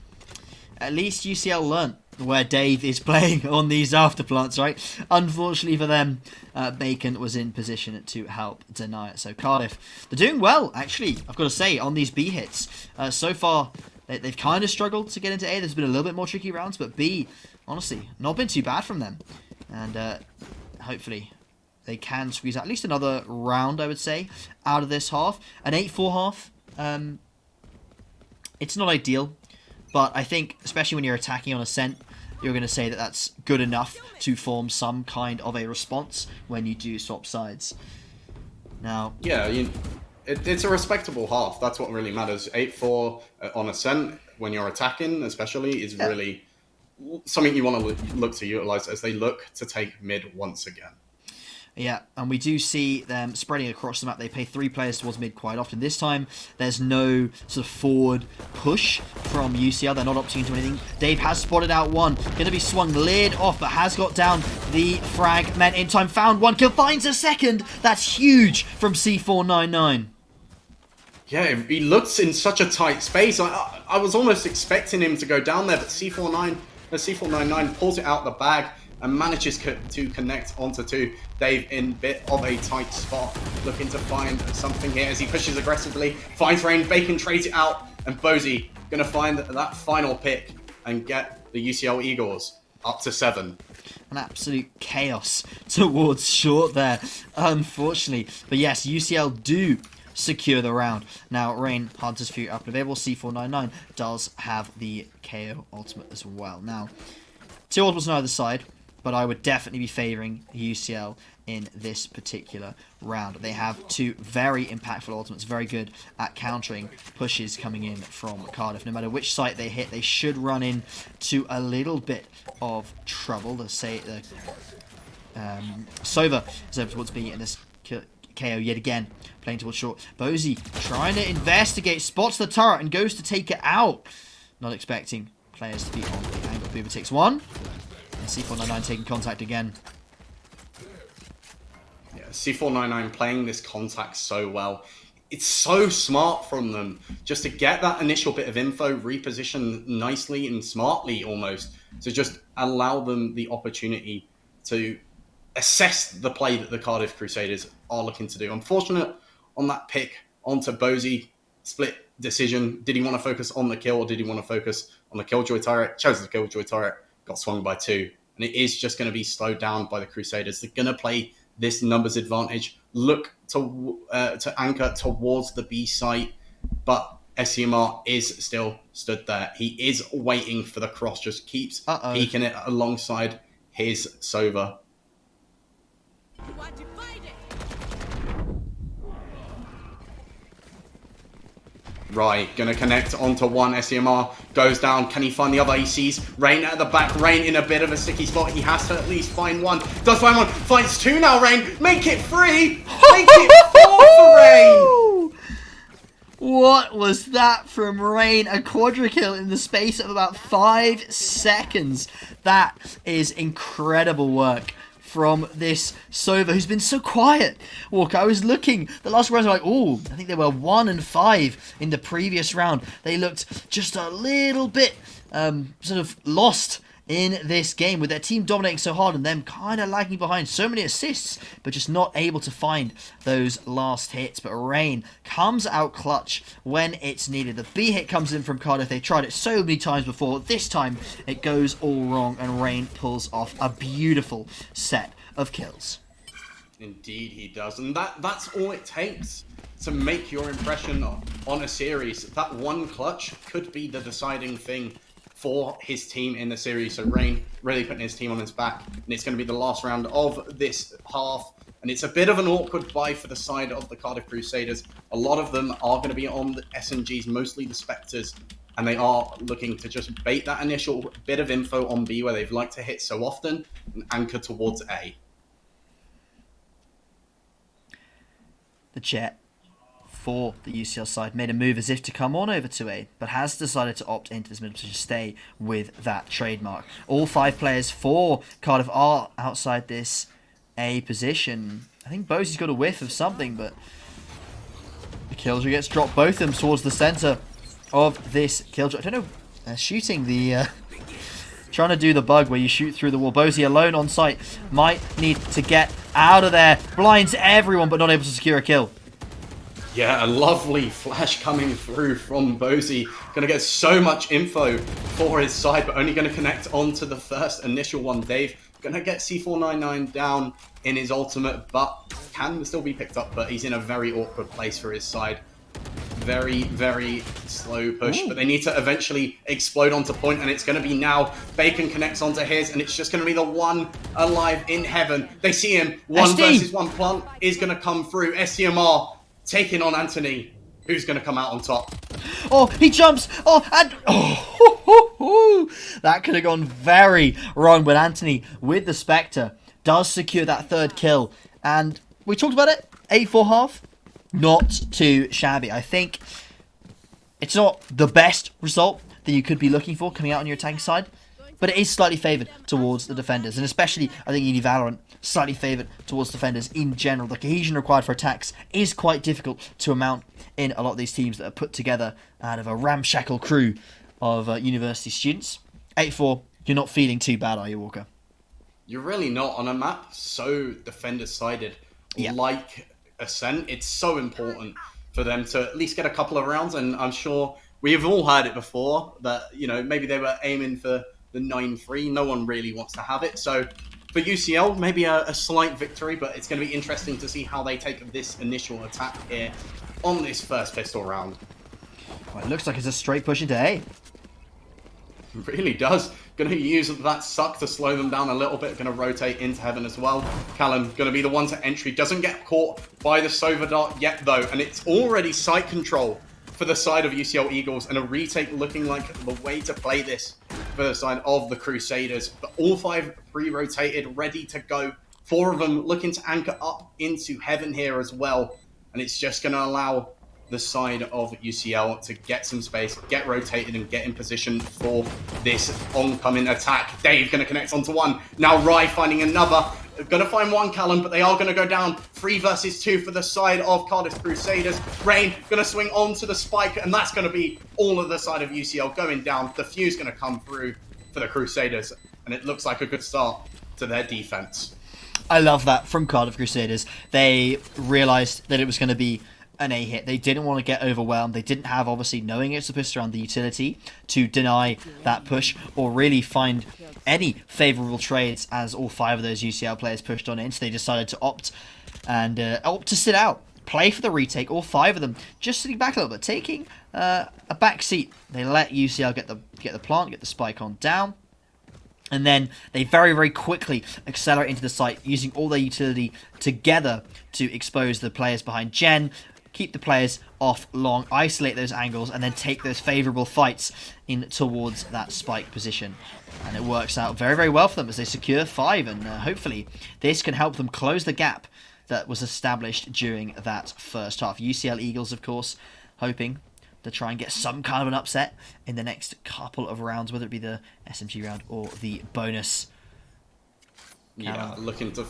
At least UCL learnt where Dave is playing on these afterplants, right? Unfortunately for them, Bacon was in position to help deny it. So Cardiff, they're doing well, actually, I've got to say, on these B hits. So far, they've kind of struggled to get into A. There's been a little bit more tricky rounds, but B, honestly, not been too bad from them. And hopefully they can squeeze out at least another round, I would say, out of this half. An 8-4 half, it's not ideal. But I think, especially when you're attacking on Ascent, you're going to say that that's good enough to form some kind of a response when you do swap sides. Now, yeah, it's a respectable half. That's what really matters. 8-4 on Ascent, when you're attacking especially, is really something you want to look to utilize as they look to take mid once again. Yeah, and we do see them spreading across the map. They play 3 players towards mid quite often. This time, there's no sort of forward push from UCL. They're not opting into anything. Dave has spotted out one. Going to be swung lid off, but has got down the fragment in time. Found one kill, finds a second. That's huge from C499. Yeah, he looks in such a tight space. I was almost expecting him to go down there, but C499 pulls it out the bag and manages to connect onto 2. Dave in bit of a tight spot, looking to find something here as he pushes aggressively, finds Rain, Bacon trades it out, and Bozy going to find that final pick and get the UCL Eagles up to 7. An absolute chaos towards short there, unfortunately. But yes, UCL do secure the round. Now, Rain, Hunter's Fury up and available. C499 does have the KO ultimate as well. Now, 2 ultimates on either side, but I would definitely be favouring UCL in this particular round. They have 2 very impactful ultimates, very good at countering pushes coming in from Cardiff. No matter which site they hit, they should run into a little bit of trouble. Let's say Sova is over towards B in this KO yet again, playing towards short. Bozy trying to investigate, spots the turret and goes to take it out. Not expecting players to be on the angle. Boober takes 1. And C499 taking contact again. Yeah, C499 playing this contact so well. It's so smart from them just to get that initial bit of info, reposition nicely and smartly almost, to just allow them the opportunity to assess the play that the Cardiff Crusaders are looking to do. Unfortunate on that pick onto Bozy, split decision. Did he want to focus on the kill or did he want to focus on the Killjoy turret? Chose the Killjoy turret. Got swung by 2, and it is just going to be slowed down by the Crusaders. They're going to play this numbers advantage, look to anchor towards the B site, but SCMR is still stood there. He is waiting for the cross, just keeps peeking it alongside his Sova. Right, gonna connect onto one. SCMR goes down. Can he find the other? He sees Rain at the back. Rain in a bit of a sticky spot. He has to at least find one. Does find one. Finds two now, Rain. Make it 3. Make it 4 for Rain. What was that from Rain? A quadra kill in the space of about 5 seconds. That is incredible work from this Sova, who's been so quiet. Walker, I was looking, the last round, I was like, oh, I think they were 1 and 5 in the previous round. They looked just a little bit sort of lost in this game, with their team dominating so hard and them kind of lagging behind. So many assists, but just not able to find those last hits. But Rain comes out clutch when it's needed. The B hit comes in from Cardiff. They tried it so many times before. This time it goes all wrong, and Rain pulls off a beautiful set of kills. Indeed he does, and that's all it takes to make your impression on a series. That one clutch could be the deciding thing for his team in the series. So Rain really putting his team on his back, and it's going to be the last round of this half, and it's a bit of an awkward buy for the side of the Cardiff Crusaders. A lot of them are going to be on the SMGs, mostly the Spectres, and they are looking to just bait that initial bit of info on B where they've liked to hit so often and anchor towards A. The Jet for the UCL side made a move as if to come on over to A, but has decided to opt into this middle position, stay with that trademark. All 5 players for Cardiff are outside this A position. I think Bosey's got a whiff of something, but the Killjoy gets dropped, both of them towards the centre of this Killjoy. I don't know, shooting the... trying to do the bug where you shoot through the wall. Bosey alone on site, might need to get out of there. Blinds everyone, but not able to secure a kill. Yeah, a lovely flash coming through from Bosey. Going to get so much info for his side, but only going to connect onto the first initial one. Dave going to get C499 down in his ultimate, but can still be picked up, but he's in a very awkward place for his side. Very, very slow push, but they need to eventually explode onto point, and it's going to be now. Bacon connects onto his, and it's just going to be the one alive in heaven. They see him. 1 versus 1 plant is going to come through. SCMR taking on Anthony, who's going to come out on top. Oh, he jumps. Oh, and that could have gone very wrong, but Anthony with the Spectre does secure that 3rd kill, and we talked about it. 8-4 half. Not too shabby. I think it's not the best result that you could be looking for coming out on your attacking side, but it is slightly favoured towards the defenders, and especially, I think, AUE VALORANT slightly favoured towards defenders in general. The cohesion required for attacks is quite difficult to amount in a lot of these teams that are put together out of a ramshackle crew of university students. 8-4, you're not feeling too bad, are you, Walker? You're really not on a map so defender-sided, like Ascent. It's so important for them to at least get a couple of rounds, and I'm sure we have all heard it before that, you know, maybe they were aiming for the 9-3. No one really wants to have it. So for UCL, maybe a slight victory, but it's going to be interesting to see how they take this initial attack here on this first pistol round. Well, it looks like it's a straight push into A. It really does. Going to use that suck to slow them down a little bit. Going to rotate into heaven as well. Callan going to be the one to entry. Doesn't get caught by the Sova dart yet, though. And it's already site control for the side of UCL Eagles. And a retake looking like the way to play this for the side of the Crusaders. But all 5 pre-rotated, ready to go. 4 of them looking to anchor up into heaven here as well. And it's just going to allow the side of UCL to get some space, get rotated, and get in position for this oncoming attack. Dave going to connect onto one. Now Rai finding another. Going to find one Callan, but they are going to go down. 3 versus 2 for the side of Cardiff Crusaders. Rain going to swing onto the spike, and that's going to be all of the side of UCL going down. The fuse going to come through for the Crusaders, and it looks like a good start to their defense. I love that from Cardiff Crusaders. They realised that it was going to be an A hit. They didn't want to get overwhelmed. They didn't have, obviously, knowing it's supposed to around the utility, to deny that push or really find any favourable trades as all 5 of those UCL players pushed on in. So they decided to opt to sit out, play for the retake. All 5 of them just sitting back a little bit, taking a back seat. They let UCL get the plant, get the spike on down. And then they very, very quickly accelerate into the site, using all their utility together to expose the players behind Gen. keep the players off long, isolate those angles, and then take those favourable fights in towards that spike position. And it works out very, very well for them as they secure 5, and hopefully this can help them close the gap that was established during that first half. UCL Eagles, of course, hoping to try and get some kind of an upset in the next couple of rounds, whether it be the SMG round or the bonus. Yeah, looking to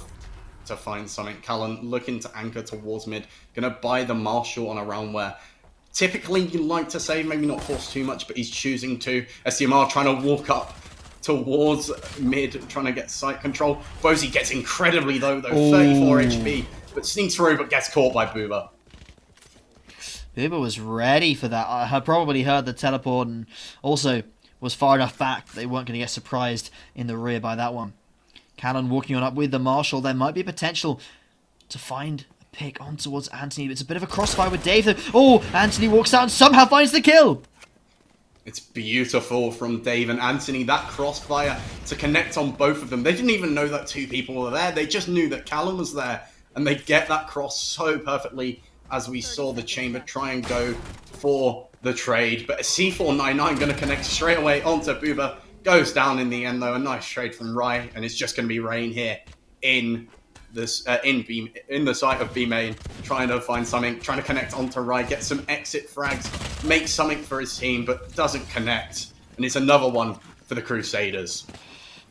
find something. Callan looking to anchor towards mid. Gonna buy the Marshall on a round where typically you like to save, maybe not force too much, but he's choosing to. SDMR trying to walk up towards mid, trying to get site control. Bozy gets incredibly low though, 34 HP, but sneaks through, but gets caught by Booba. Booba was ready for that. I had probably heard the teleport and also was far enough back that they weren't going to get surprised in the rear by that one. Callan walking on up with the Marshall. There might be potential to find a pick on towards Anthony. It's a bit of a crossfire with Dave. Oh, Anthony walks out and somehow finds the kill. It's beautiful from Dave and Anthony. That crossfire to connect on both of them. They didn't even know that 2 people were there. They just knew that Callan was there. And they get that cross so perfectly as we saw the Chamber try and go for the trade. But a C499 going to connect straight away onto Booba. Goes down in the end though. A nice trade from Rai, and it's just going to be Rain here in this in the site of B main, trying to find something, trying to connect onto Rai, get some exit frags, make something for his team, but doesn't connect. And it's another one for the Crusaders.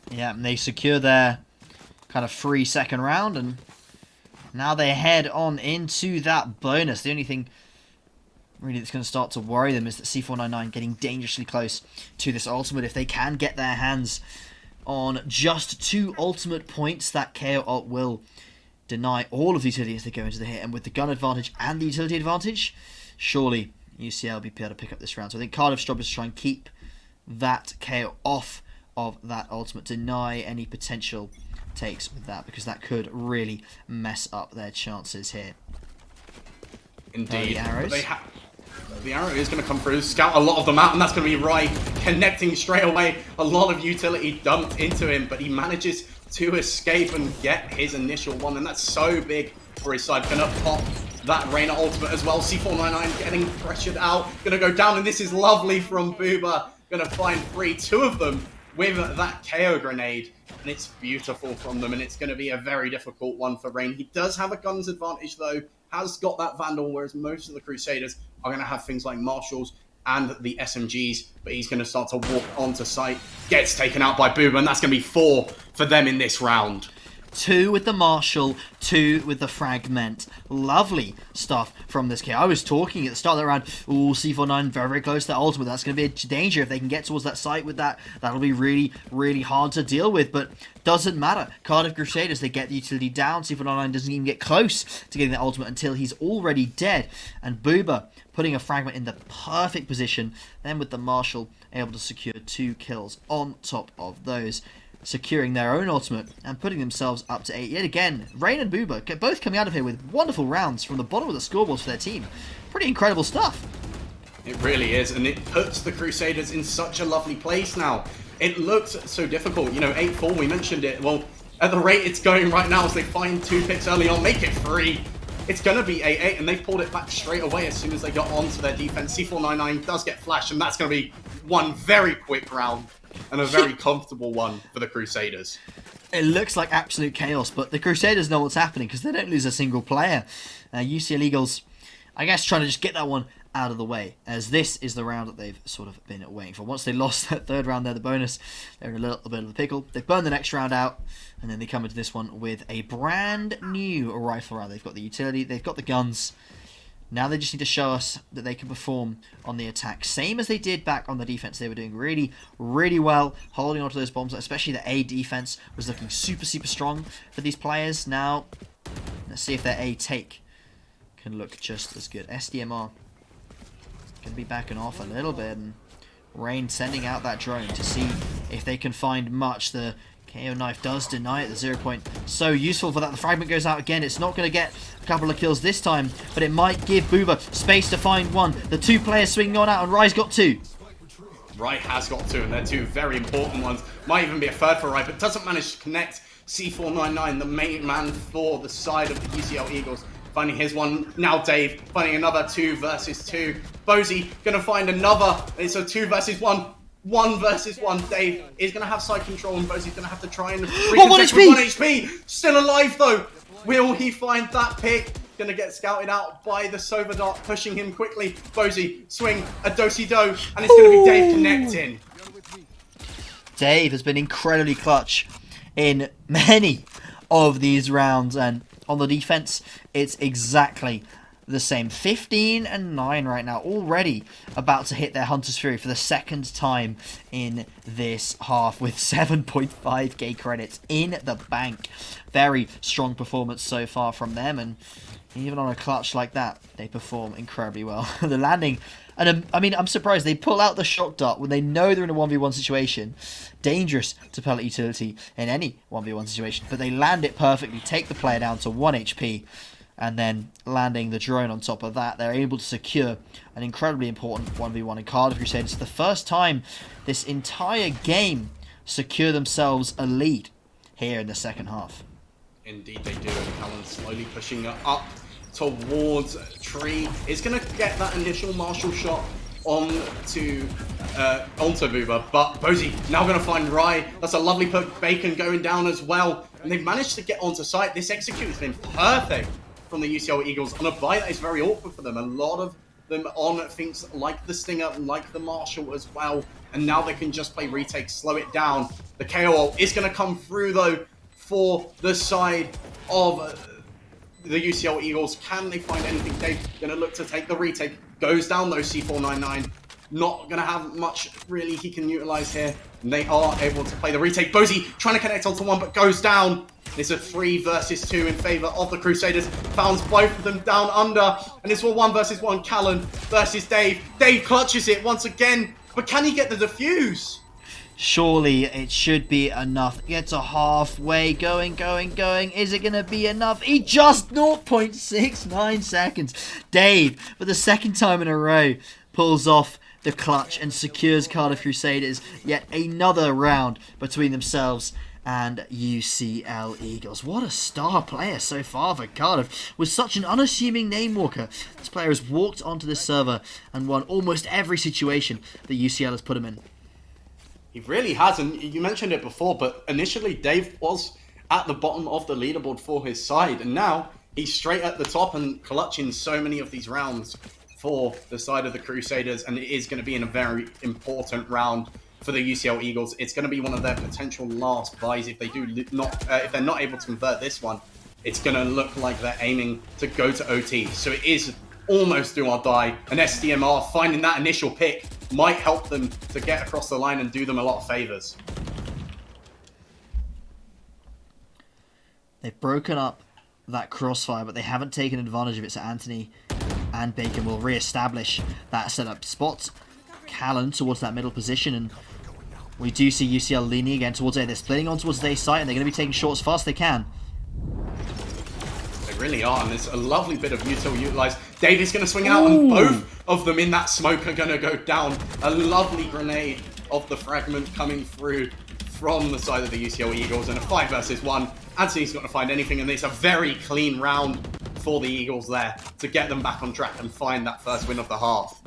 Yeah, and they secure their kind of free second round, and now they head on into that bonus. The only thing really that's going to start to worry them is that C499 getting dangerously close to this ultimate. If they can get their hands on just 2 ultimate points, that KO ult will deny all of the utility as they go into the hit. And with the gun advantage and the utility advantage, surely UCL will be able to pick up this round. So I think Cardiff's job is to try and keep that KO off of that ultimate, deny any potential takes with that, because that could really mess up their chances here. Indeed. The arrows. The arrow is going to come through, scout a lot of them out, and that's going to be Rai connecting straight away. A lot of utility dumped into him, but he manages to escape and get his initial one, and that's so big for his side. Going to pop that Reyna ultimate as well. C499 getting pressured out, going to go down, and this is lovely from Booba. Going to find 3, 2 of them with that KO grenade, and it's beautiful from them, and it's going to be a very difficult one for Rain. He does have a guns advantage though, has got that Vandal, whereas most of the Crusaders are going to have things like Marshalls and the SMGs, but he's going to start to walk onto site, gets taken out by Booba, and that's going to be 4 for them in this round. 2 with the Marshall, 2 with the Fragment. Lovely stuff from this kid. I was talking at the start of the round, ooh, C49 very, very close to that ultimate. That's going to be a danger if they can get towards that site with that. That'll be really, really hard to deal with, but doesn't matter. Cardiff Crusaders, they get the utility down. C499 doesn't even get close to getting that ultimate until he's already dead. And Booba putting a Fragment in the perfect position. Then with the Marshall, able to secure 2 kills on top of those, securing their own ultimate and putting themselves up to 8. Yet again, Rain and Booba both coming out of here with wonderful rounds from the bottom of the scoreboards for their team. Pretty incredible stuff. It really is, and it puts the Crusaders in such a lovely place now. It looked so difficult, you know, 8-4, we mentioned it. Well, at the rate it's going right now, as they find 2 picks early on, make it 3. It's going to be 8-8, and they've pulled it back straight away as soon as they got onto their defense. C499 does get flashed, and that's going to be one very quick round. And a very comfortable one for the Crusaders. It looks like absolute chaos, but the Crusaders know what's happening because they don't lose a single player. UCL Eagles, I guess, trying to just get that one out of the way, as this is the round that they've sort of been waiting for. Once they lost that 3rd round there, the bonus, they're in a little bit of a pickle. They've burned the next round out, and then they come into this one with a brand new rifle round. They've got the utility, they've got the guns. Now they just need to show us that they can perform on the attack. Same as they did back on the defense. They were doing really, really well, holding onto those bombs. Especially the A defense was looking super, super strong for these players. Now, let's see if their A take can look just as good. SDMR can be backing off a little bit. And Rain sending out that drone to see if they can find much. The KO knife does deny it. The 0 point so useful for that. The Fragment goes out again. It's not going to get a couple of kills this time, but it might give Booba space to find one. The 2 players swinging on out, and Rai's got 2. Rai has got 2, and they're 2 very important ones. Might even be a 3rd for Rai, but doesn't manage to connect. C499, the main man for the side of the UCL Eagles, finding his one. Now Dave finding another 2 versus 2. Bozy gonna find another. It's a 2 versus 1. 1 versus 1. Dave is gonna have side control, and Bozy's gonna have to try and Oh, 1 recontest HP! with 1 HP. Still alive though. Will he find that pick? Gonna get scouted out by the Sova Dart, pushing him quickly. Bozy swing a do-si-do, and it's gonna be Dave connecting. Dave has been incredibly clutch in many of these rounds, and on the defense, it's exactly the same. 15-9 right now, already about to hit their Hunter's Fury for the second time in this half with 7.5k credits in the bank. Very strong performance so far from them, and even on a clutch like that, they perform incredibly well. The landing, and I mean, I'm surprised they pull out the shock dart when they know they're in a 1v1 situation. Dangerous to pellet utility in any 1v1 situation, but they land it perfectly, take the player down to 1 HP, and then landing the drone on top of that, they're able to secure an incredibly important 1v1 in Cardiff Crusaders. It's the first time this entire game secure themselves a lead here in the second half. Indeed they do, and Callan slowly pushing it up towards Tree. Is going to get that initial Marshall shot onto Booba, but Bozy now going to find Rye. That's a lovely poke. Bacon going down as well, and they've managed to get onto site. This execute has been perfect from the UCL Eagles on a buy that is very awkward for them. A lot of them on things like the Stinger, like the Marshall as well, and now they can just play retakes, slow it down. The KO is going to come through though for the side of the UCL Eagles. Can they find anything? They're going to look to take the retake. Goes down though, C499. Not going to have much really he can utilize here. And they are able to play the retake. Bozy trying to connect onto one, but goes down. It's a 3 versus 2 in favor of the Crusaders. Founds both of them down under. And it's a 1 versus 1. Callan versus Dave. Dave clutches it once again. But can he get the defuse? Surely it should be enough. Gets a halfway, going. Is it going to be enough? He just 0.69 seconds. Dave, for the second time in a row, pulls off the clutch and secures Cardiff Crusaders yet another round between themselves and UCL Eagles. What a star player so far for Cardiff. With such an unassuming name walker, this player has walked onto this server and won almost every situation that UCL has put him in. He really has, and you mentioned it before, but initially Dave was at the bottom of the leaderboard for his side, and now he's straight at the top and clutching so many of these rounds for the side of the Crusaders, and it is going to be in a very important round for the UCL Eagles. It's going to be one of their potential last buys if they do not, if they're not able to convert this one. It's going to look like they're aiming to go to OT, so it is almost do or die. An SDMR finding that initial pick might help them to get across the line and do them a lot of favors. They've broken up that crossfire, but they haven't taken advantage of it, so Anthony and Bacon will re-establish that setup spot. Callan towards that middle position, and we do see UCL leaning again towards A. They're splitting on towards their site, and they're going to be taking shots as fast as they can. They really are, and there's a lovely bit of util utilized. David's going to swing out, and both of them in that smoke are going to go down. A lovely grenade of the fragment coming through from the side of the UCL Eagles, and a 5 versus 1. Anthony's got to find anything, and it's a very clean round for the Eagles there to get them back on track and find that first win of the half.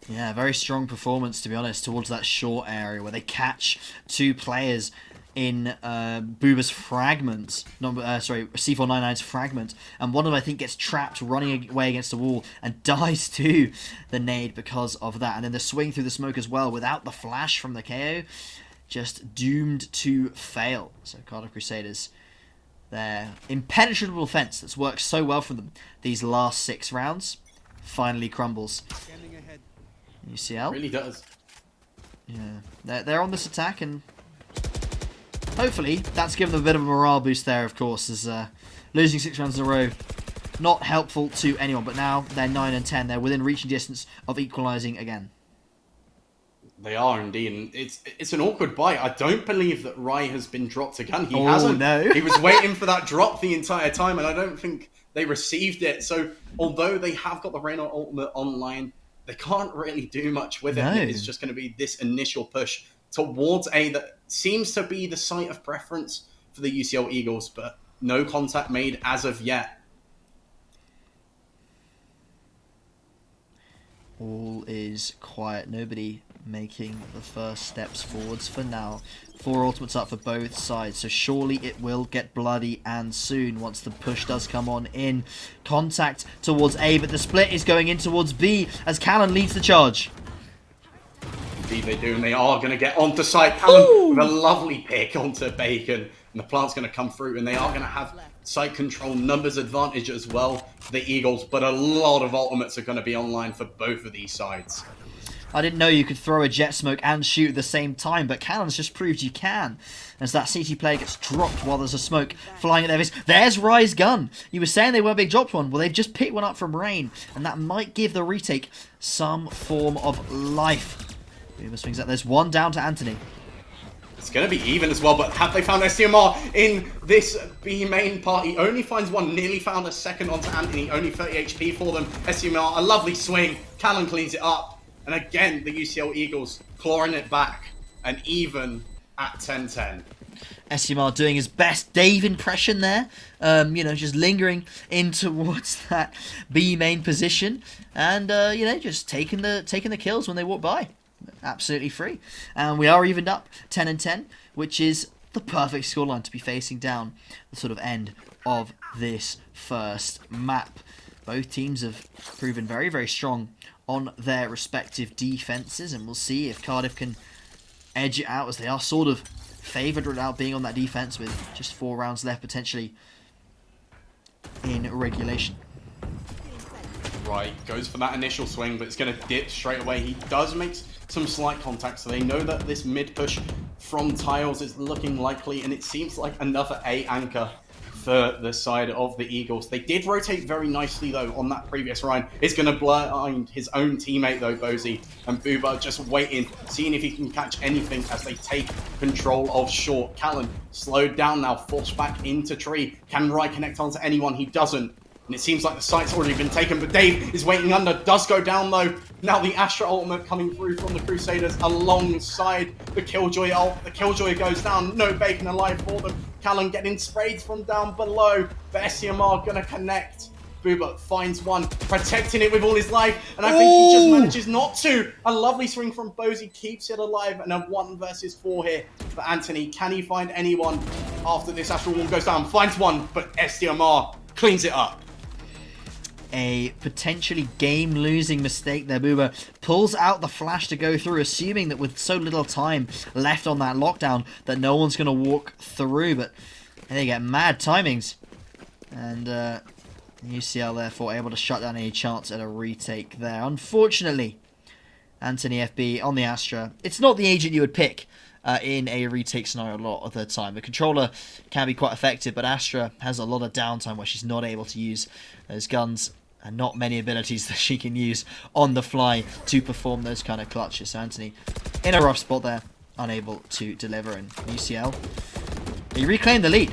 Yeah, very strong performance, to be honest, towards that short area where they catch 2 players in Booba's fragment, C499's fragment, and one of them I think gets trapped running away against the wall and dies to the nade because of that. And then the swing through the smoke as well without the flash from the KO, just doomed to fail. So Cardiff Crusaders, their impenetrable defense that's worked so well for them these last 6 rounds, finally crumbles. UCL? It really does. Yeah, they're on this attack, and hopefully that's given them a bit of a morale boost there, of course, as losing 6 rounds in a row, not helpful to anyone, but now they're 9 and 10. They're within reaching distance of equalising again. They are indeed, and it's an awkward buy. I don't believe that Rai has been dropped again. He hasn't. No. He was waiting for that drop the entire time, and I don't think they received it. So although they have got the Reyna ultimate online, they can't really do much with it. No. It's just going to be this initial push towards A that seems to be the site of preference for the UCL Eagles, but no contact made as of yet. All is quiet. Nobody making the first steps forwards for now. 4 ultimates up for both sides, so surely it will get bloody and soon once the push does come on in. Contact towards A, but the split is going in towards B as Callan leads the charge. Indeed they do, and they are going to get onto site. Callan with a lovely pick onto Bacon, and the plant's going to come through, and they are going to have site control numbers advantage as well for the Eagles, but a lot of ultimates are going to be online for both of these sides. I didn't know you could throw a jet smoke and shoot at the same time, but Callan's just proved you can. As that CT player gets dropped while there's a smoke flying at their face. There's Rye's gun. You were saying they weren't being dropped one. Well, they've just picked one up from Rain, and that might give the retake some form of life. Boomer swings out. There's one down to Anthony. It's going to be even as well, but have they found SDMR in this B main part? He only finds one, nearly found a second onto Anthony, only 30 HP for them. SDMR, a lovely swing. Callan cleans it up. And again, the UCL Eagles clawing it back and even at 10-10. SMR doing his best Dave impression there. You know, just lingering in towards that B main position. And, you know, just taking the kills when they walk by. Absolutely free. And we are evened up 10-10, which is the perfect scoreline to be facing down the sort of end of this first map. Both teams have proven very, very strong on their respective defenses, and we'll see if Cardiff can edge it out, as they are sort of favoured without being on that defense with just 4 rounds left potentially in regulation. Right, goes for that initial swing, but it's going to dip straight away. He does make some slight contact, so they know that this mid push from Tiles is looking likely, and it seems like another A anchor for the side of the Eagles. They did rotate very nicely, though, on that previous round. It's going to blind his own teammate, though, Bozy. And Booba just waiting, seeing if he can catch anything as they take control of short. Callan slowed down now, forced back into tree. Can Rye connect onto anyone? He doesn't. And it seems like the site's already been taken, but Dave is waiting under. Does go down, though. Now the Astra ultimate coming through from the Crusaders alongside the Killjoy ult. The Killjoy goes down. No Bacon alive for them. Callan getting sprayed from down below. But SCMR gonna connect. Booba finds one, protecting it with all his life. And I think he just manages not to. A lovely swing from Bozy keeps it alive. And a 1 versus 4 here for Anthony. Can he find anyone after this Astra wall goes down? Finds one, but SDMR cleans it up. A potentially game-losing mistake there. Booba pulls out the flash to go through, assuming that with so little time left on that lockdown that no one's going to walk through, but they get mad timings. And UCL therefore able to shut down any chance at a retake there. Unfortunately, Anthony FB on the Astra. It's not the agent you would pick in a retake scenario a lot of the time. The controller can be quite effective, but Astra has a lot of downtime where she's not able to use those guns and not many abilities that she can use on the fly to perform those kind of clutches. So Anthony in a rough spot there, unable to deliver, and UCL, they reclaim the lead.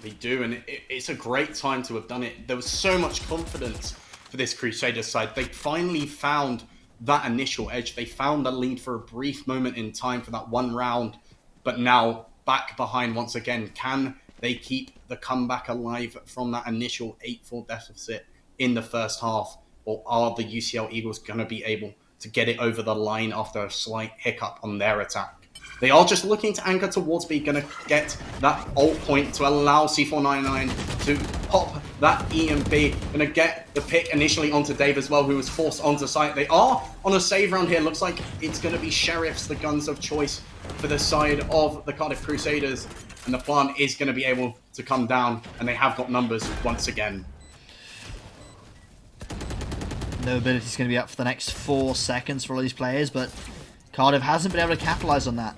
They do, and it's a great time to have done it. There was so much confidence for this Crusaders side. They finally found that initial edge. They found the lead for a brief moment in time for that 1 round, but now back behind once again. Can they keep the comeback alive from that initial 8-4 deficit in the first half, or are the UCL Eagles going to be able to get it over the line after a slight hiccup on their attack? They are just looking to anchor towards B, going to get that ult point to allow C499 to pop that EMP. Going to get the pick initially onto Dave as well, who was forced onto site. They are on a save round here. Looks like it's going to be Sheriffs, the guns of choice for the side of the Cardiff Crusaders. And the plant is going to be able to come down, and they have got numbers once again. No ability is going to be up for the next 4 seconds for all these players, but Cardiff hasn't been able to capitalise on that.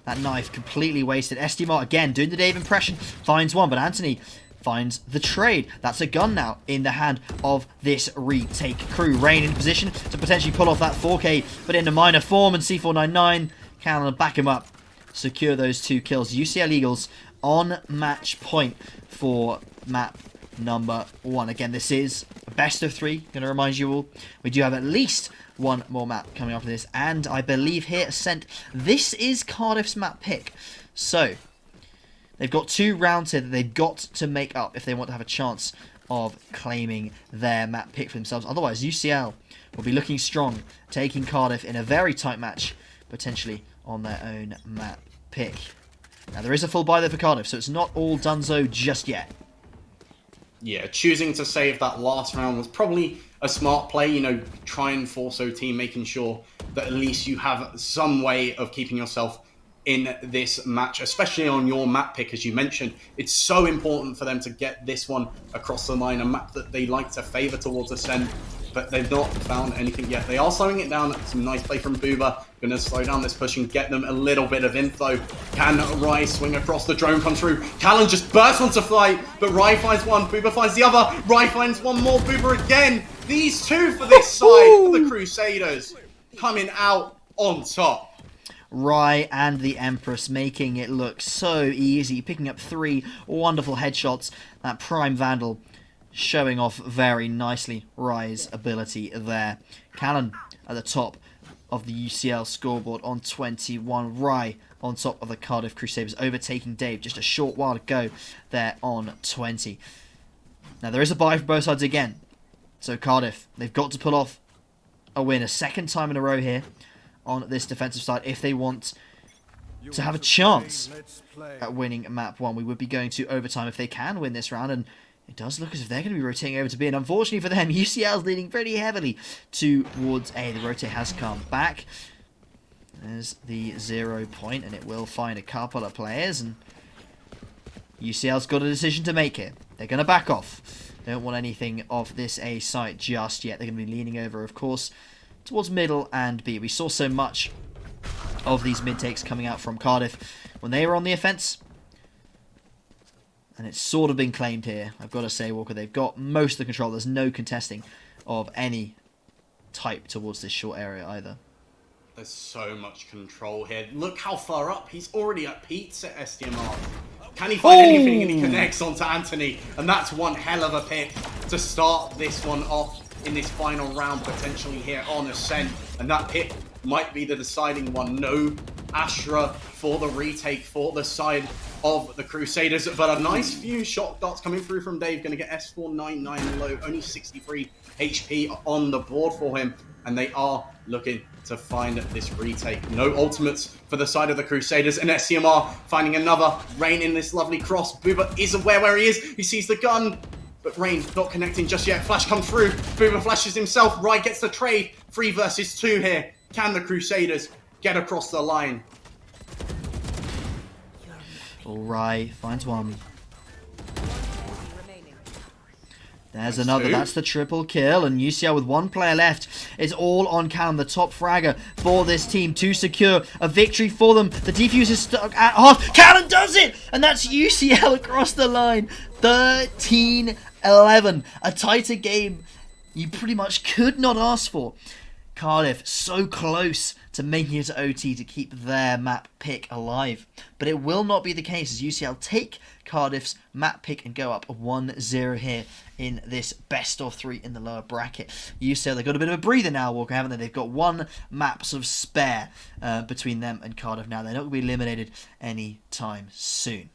That knife completely wasted. Estimar again doing the Dave impression, finds one, but Anthony finds the trade. That's a gun now in the hand of this retake crew. Rain in position to potentially pull off that 4K, but in a minor form, and C499 can back him up, secure those 2 kills. UCL Eagles on match point for map number 1. Again, this is a best of 3. Going to remind you all, we do have at least 1 more map coming after this, and I believe here Ascent, this is Cardiff's map pick. So they've got 2 rounds here that they've got to make up if they want to have a chance of claiming their map pick for themselves. Otherwise, UCL will be looking strong, taking Cardiff in a very tight match, potentially on their own map pick. Now, there is a full buy there for Cardiff, so it's not all donezo just yet. Yeah, choosing to save that last round was probably a smart play. You know, try and force OT, making sure that at least you have some way of keeping yourself in this match, especially on your map pick, as you mentioned. It's so important for them to get this one across the line, a map that they like to favour towards Ascent, but they've not found anything yet. They are slowing it down. Some nice play from Booba. Going to slow down this push and get them a little bit of info. Can Rai swing across? The drone comes through. Callan just bursts onto flight, but Rai finds one. Booba finds the other. Rai finds one more. Booba again. These two for this side, for the Crusaders, coming out on top. Rai and the Empress making it look so easy, picking up 3 wonderful headshots. That Prime Vandal showing off very nicely Rai's ability there. Callan at the top of the UCL scoreboard on 21. Rai on top of the Cardiff Crusaders, overtaking Dave just a short while to go there on 20. Now, there is a buy for both sides again. So Cardiff, they've got to pull off a win a second time in a row here on this defensive side if they want to have a chance at winning map 1. We would be going to overtime if they can win this round, and it does look as if they're going to be rotating over to B, and unfortunately for them, UCL's leading pretty heavily towards A. The rotate has come back. There's the 0 point, and it will find a couple of players, and UCL's got a decision to make here. They're going to back off. They don't want anything of this A site just yet. They're going to be leaning over, of course, towards middle and B. We saw so much of these mid takes coming out from Cardiff when they were on the offense, and it's sort of been claimed here. I've got to say, Walker, they've got most of the control. There's no contesting of any type towards this short area either. There's so much control here. Look how far up. He's already at Pete's at SDMR. Can he find anything? And he connects onto Anthony. And that's one hell of a pick to start this one off in this final round, potentially here on Ascent. And that pick might be the deciding one. No Astra for the retake for the side of the Crusaders. But a nice few shot darts coming through from Dave. Going to get S499 low. Only 63 HP on the board for him. And they are looking to find this retake. No ultimates for the side of the Crusaders. And SCMR finding another. Rain in this lovely cross. Booba is aware where he is. He sees the gun. But Rain not connecting just yet. Flash comes through. Booba flashes himself. Rai gets the trade. 3 versus 2 here. Can the Crusaders get across the line? Rai finds one. There's another. That's the triple kill, and UCL with 1 player left is all on Callan, the top fragger for this team, to secure a victory for them. The defuse is stuck at half. Callan does it, and that's UCL across the line. 13-11, a tighter game you pretty much could not ask for. Cardiff so close to making it to OT to keep their map pick alive. But it will not be the case as UCL take Cardiff's map pick and go up 1-0 here in this best of 3 in the lower bracket. UCL, they've got a bit of a breather now, Walker, haven't they? They've got 1 map sort of spare between them and Cardiff now. They're not going to be eliminated anytime soon.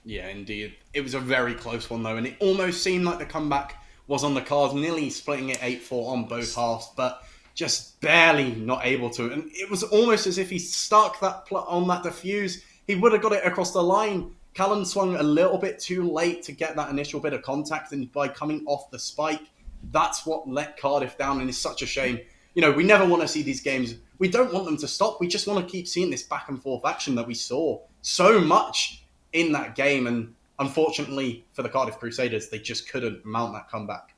Yeah, indeed. It was a very close one, though, and it almost seemed like the comeback was on the cards, nearly splitting it 8-4 on both halves, but just barely not able to. And it was almost as if he stuck that on that defuse. He would have got it across the line. Callan swung a little bit too late to get that initial bit of contact, and by coming off the spike, that's what let Cardiff down, and it's such a shame. You know, we never want to see these games. We don't want them to stop. We just want to keep seeing this back and forth action that we saw so much in that game, and unfortunately for the Cardiff Crusaders, they just couldn't mount that comeback.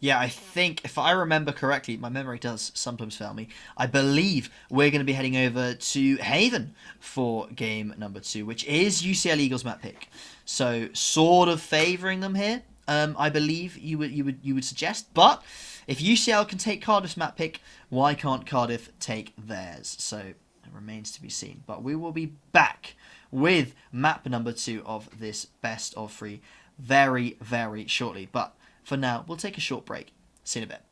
Yeah, I think, if I remember correctly, my memory does sometimes fail me, I believe we're going to be heading over to Haven for game number 2, which is UCL Eagles map pick. So, sort of favouring them here, I believe you would suggest. But, if UCL can take Cardiff's map pick, why can't Cardiff take theirs? So, it remains to be seen. But we will be back with map number 2 of this best of 3 very, very shortly. But for now, we'll take a short break. See you in a bit.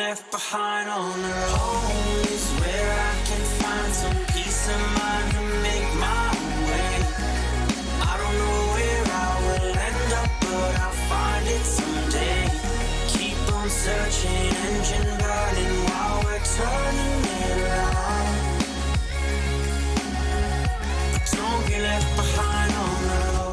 left behind on the road. Home is where I can find some peace of mind to make my way. I don't know where I will end up, but I'll find it someday. Keep on searching, engine burning while we're turning it around. But don't get left behind on the road.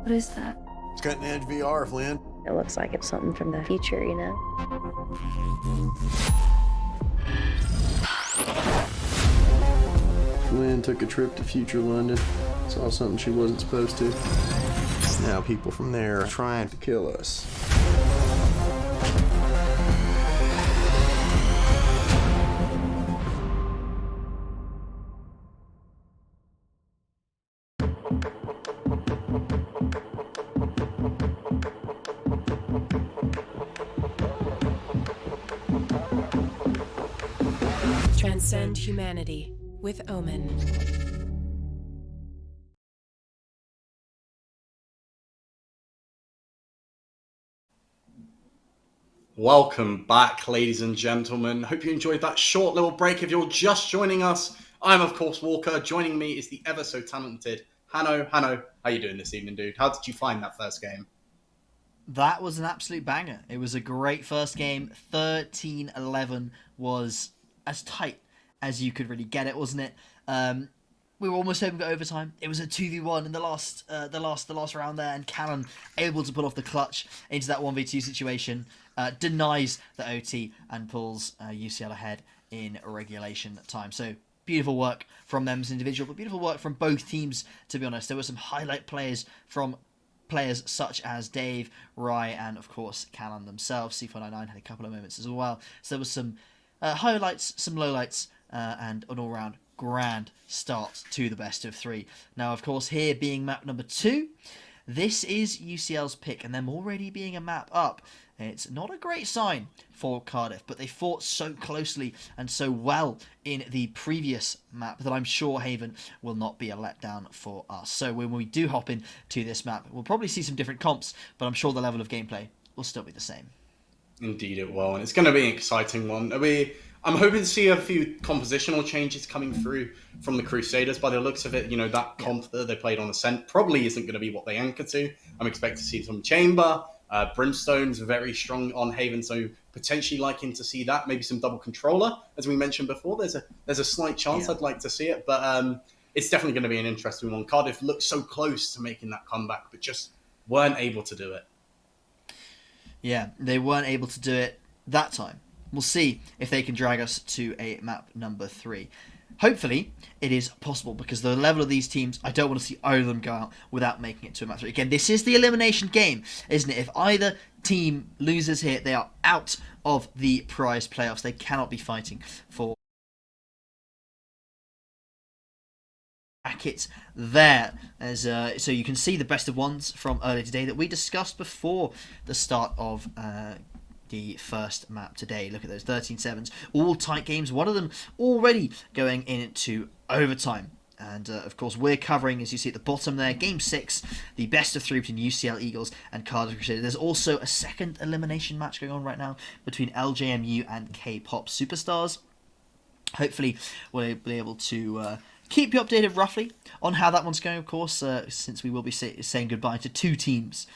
What is that? It's cutting edge VR, Flynn. It looks like it's something from the future, you know? Flynn took a trip to future London, saw something she wasn't supposed to. Now people from there are trying to kill us. Transcend humanity with Omen. Welcome back, ladies and gentlemen. Hope you enjoyed that short little break. If you're just joining us, I'm of course Walker. Joining me is the ever so talented Hanno. Hanno, how you doing this evening, dude? How did you find that first game? That was an absolute banger. It was a great first game. 13-11 was as tight as you could really get it, wasn't it? We were almost hoping for overtime. It was a 2v1 in the last round there, and Cannon able to pull off the clutch into that 1v2 situation, denies the OT and pulls UCL ahead in regulation time. So beautiful work from them as an individual, but beautiful work from both teams, to be honest. There were some highlight players from players such as Dave, Rye, and of course Callan themselves. C499 had a couple of moments as well. So there was some highlights, some lowlights, and an all-round grand start to the best of three. Now, of course, here being map number 2, this is UCL's pick, and them already being a map up. It's not a great sign for Cardiff, but they fought so closely and so well in the previous map that I'm sure Haven will not be a letdown for us. So when we do hop into this map, we'll probably see some different comps, but I'm sure the level of gameplay will still be the same. Indeed it will, and it's going to be an exciting one. I'm hoping to see a few compositional changes coming through from the Crusaders. By the looks of it, that comp that they played on Ascent probably isn't going to be what they anchor to. I'm expecting to see some Chamber. Brimstone's very strong on Haven, so potentially liking to see that. Maybe some double controller, as we mentioned before. There's a slight chance I'd like to see it, but it's definitely going to be an interesting one. Cardiff looked so close to making that comeback, but just weren't able to do it. Yeah, they weren't able to do it that time. We'll see if they can drag us to a map number 3. Hopefully, it is possible, because the level of these teams, I don't want to see either of them go out without making it to a map 3. Again, this is the elimination game, isn't it? If either team loses here, they are out of the prize playoffs. They cannot be fighting for brackets there. So you can see the best of ones from earlier today that we discussed before the start of the first map today. Look at those 13-7s, all tight games, one of them already going into overtime. And of course, we're covering, as you see at the bottom there, Game 6, the best of 3 between UCL Eagles and Cardiff Crusaders. There's also a second elimination match going on right now between LJMU and K-pop Superstars. Hopefully, we'll be able to keep you updated roughly on how that one's going, of course, since we will be saying goodbye to 2 teams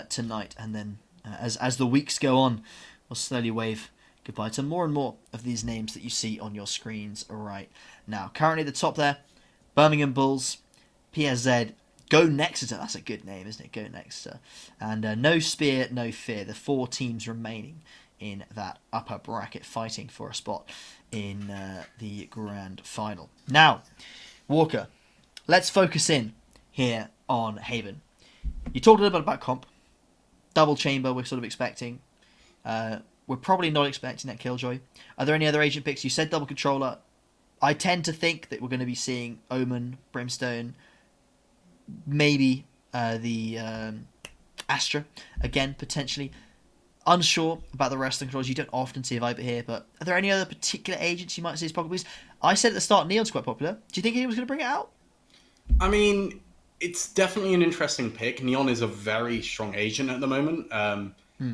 tonight. And then as the weeks go on, we'll slowly wave goodbye to more and more of these names that you see on your screens right now. Currently at the top there, Birmingham Bulls, PSZ, Go Nexeter. That's a good name, isn't it? Go Nexeter. And No Spear, No Fear. The 4 teams remaining in that upper bracket fighting for a spot in the grand final. Now, Walker, let's focus in here on Haven. You talked a little bit about comp. Double chamber we're sort of expecting. We're probably not expecting that Killjoy. Are there any other agent picks? You said double controller. I tend to think that we're going to be seeing Omen, Brimstone, maybe the Astra again, potentially. Unsure about the rest of the controllers. You don't often see a Viper here, but are there any other particular agents you might see as popular? I said at the start Neon's quite popular. Do you think he was going to bring it out? I mean, it's definitely an interesting pick. Neon is a very strong agent at the moment.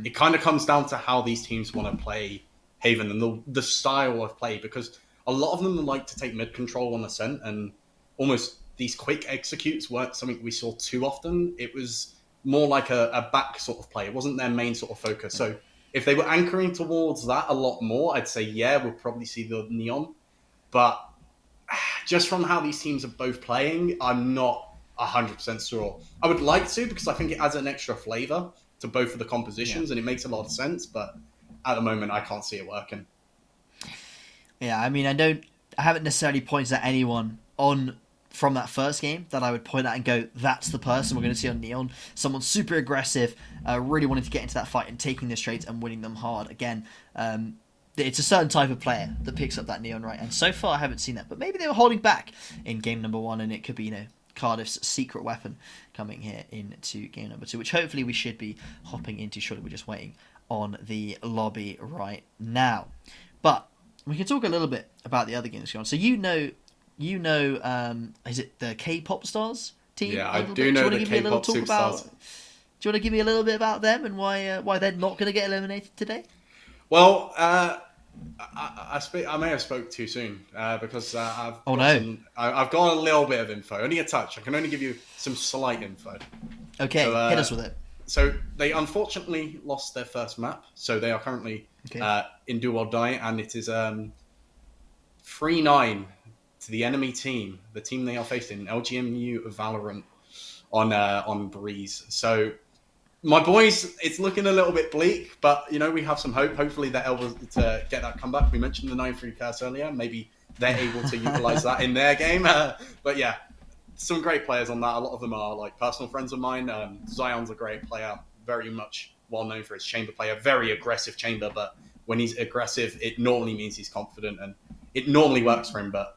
It kind of comes down to how these teams want to play Haven and the style of play, because a lot of them like to take mid control on Ascent, and almost these quick executes weren't something we saw too often. It was more like a back sort of play. It wasn't their main sort of focus. So if they were anchoring towards that a lot more, I'd say, yeah, we'll probably see the Neon. But just from how these teams are both playing, I'm not 100% sure. I would like to, because I think it adds an extra flavor to both of the compositions, and it makes a lot of sense. But at the moment, I can't see it working. Yeah, I mean, I haven't necessarily pointed at anyone from that first game that I would point at and go, that's the person we're going to see on Neon. Someone super aggressive, really wanting to get into that fight and taking the straights and winning them hard. Again, it's a certain type of player that picks up that Neon, right? And so far I haven't seen that. But maybe they were holding back in game number 1, and it could be, Cardiff's secret weapon coming here into game number 2, which hopefully we should be hopping into shortly. We're just waiting on the lobby right now. But we can talk a little bit about the other games going on. So is it the K-pop stars team? Yeah, I do know the K-pop superstars. Do you want to give me a little bit about them and why they're not going to get eliminated today? Well, I may have spoke too soon because I've got a little bit of info, only a touch. I can only give you some slight info. Okay, so, hit us with it. So they unfortunately lost their first map, so they are currently in Do or Die, and it is 3-9 to the enemy team, the team they are facing, LGMU Valorant on Breeze. So my boys, it's looking a little bit bleak, but we have some hope. Hopefully they're able to get that comeback. We mentioned the 9-3 curse earlier. Maybe they're able to utilize that in their game. But yeah, some great players on that. A lot of them are like personal friends of mine. Zion's a great player, very much well known for his chamber play, a very aggressive chamber. But when he's aggressive, it normally means he's confident, and it normally works for him. But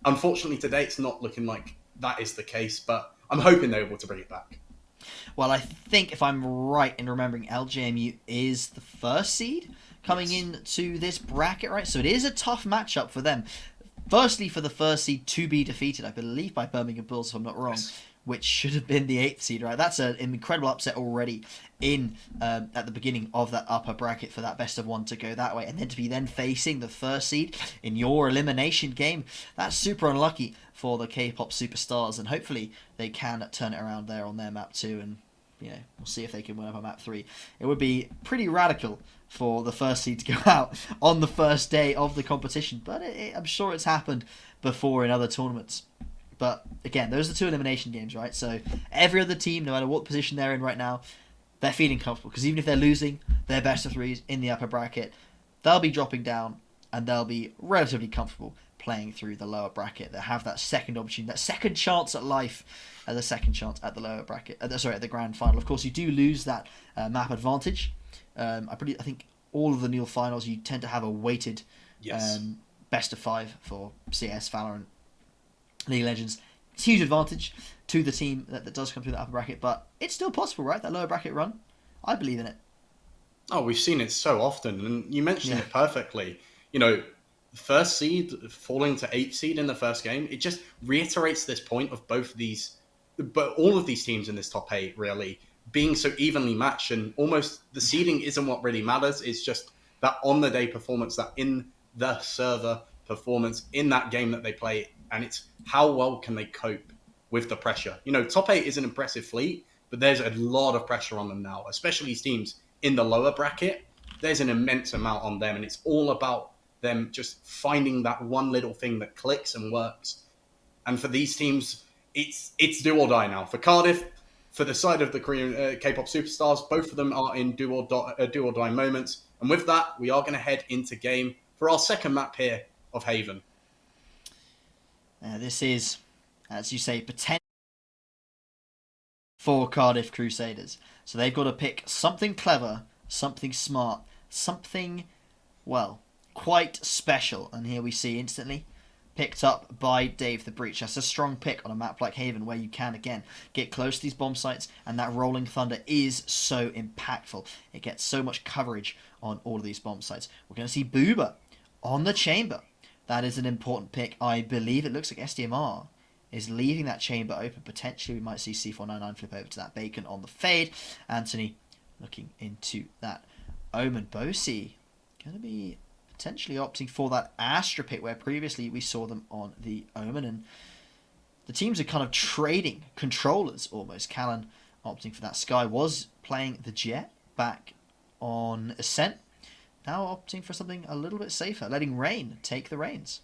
unfortunately, today it's not looking like that is the case. But I'm hoping they're able to bring it back. Well, I think if I'm right in remembering, LGMU is the first seed coming into this bracket, right? So it is a tough matchup for them. Firstly, for the first seed to be defeated, I believe, by Birmingham Bulls, if I'm not wrong, which should have been the 8th seed, right? That's an incredible upset already at the beginning of that upper bracket for that best of one to go that way. And then to be then facing the first seed in your elimination game, that's super unlucky for the K-pop superstars. And hopefully they can turn it around there on their map 2. And, we'll see if they can win up on map 3. It would be pretty radical for the first seed to go out on the first day of the competition. But I'm sure it's happened before in other tournaments. But again, those are 2 elimination games, right? So every other team, no matter what position they're in right now, they're feeling comfortable. Because even if they're losing their best of 3s in the upper bracket, they'll be dropping down and they'll be relatively comfortable playing through the lower bracket. They have that second opportunity, that second chance at life, the second chance at the lower bracket. At the grand final. Of course, you do lose that map advantage. I think all of the Neil finals, you tend to have a weighted best of 5 for CS, Valorant, League of Legends. It's a huge advantage to the team that does come through the upper bracket, but it's still possible, right? That lower bracket run, I believe in it. Oh, we've seen it so often, and you mentioned it perfectly. First seed falling to 8th seed in the first game, it just reiterates this point of all of these teams in this top 8 really being so evenly matched, and almost the seeding isn't what really matters. It's just that on the day performance, that in the server performance in that game that they play. And it's how well can they cope with the pressure. Top 8 is an impressive fleet, but there's a lot of pressure on them now, especially these teams in the lower bracket. There's an immense amount on them, and it's all about them just finding that one little thing that clicks and works. And for these teams, it's do or die now. For Cardiff, for the side of the Korean K-pop superstars, both of them are in do or die moments. And with that, we are going to head into game for our second map here of Haven. This is, as you say, potential for Cardiff Crusaders. So they've got to pick something clever, something smart, something, quite special. And here we see instantly picked up by Dave the Breach. That's a strong pick on a map like Haven where you can, again, get close to these bomb sites, and that Rolling Thunder is so impactful. It gets so much coverage on all of these bomb sites. We're going to see Booba on the chamber. That is an important pick. I believe it looks like SDMR is leaving that chamber open. Potentially we might see C499 flip over to that Bacon on the fade. Anthony looking into that Omen. Bosi going to be potentially opting for that Astra pick where previously we saw them on the Omen. And the teams are kind of trading controllers almost. Callan opting for that. Sky was playing the Jet back on Ascent. Now opting for something a little bit safer, letting Rain take the reins.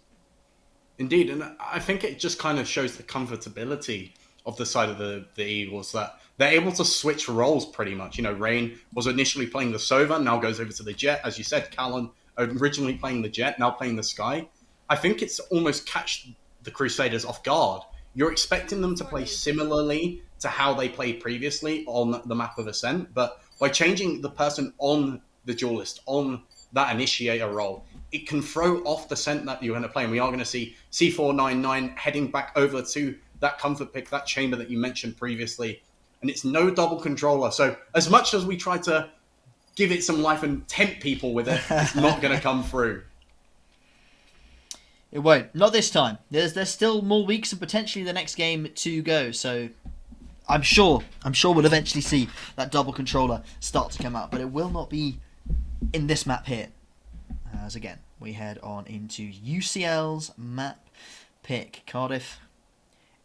Indeed, and I think it just kind of shows the comfortability of the side of the Eagles, that they're able to switch roles pretty much. Rain was initially playing the Sova, now goes over to the Jet. As you said, Callan originally playing the Jet, now playing the Sky. I think it's almost catch the Crusaders off guard. You're expecting them to play similarly to how they played previously on the map of Ascent, but by changing the person on the duelist, on that initiator role, it can throw off the scent that you're going to play. And we are going to see C499 heading back over to that comfort pick, that chamber that you mentioned previously. And it's no double controller. So as much as we try to give it some life and tempt people with it, it's not going to come through. It won't. Not this time. There's still more weeks and potentially the next game to go. So I'm sure we'll eventually see that double controller start to come out, but it will not be in this map here. As again, we head on into UCL's map pick. Cardiff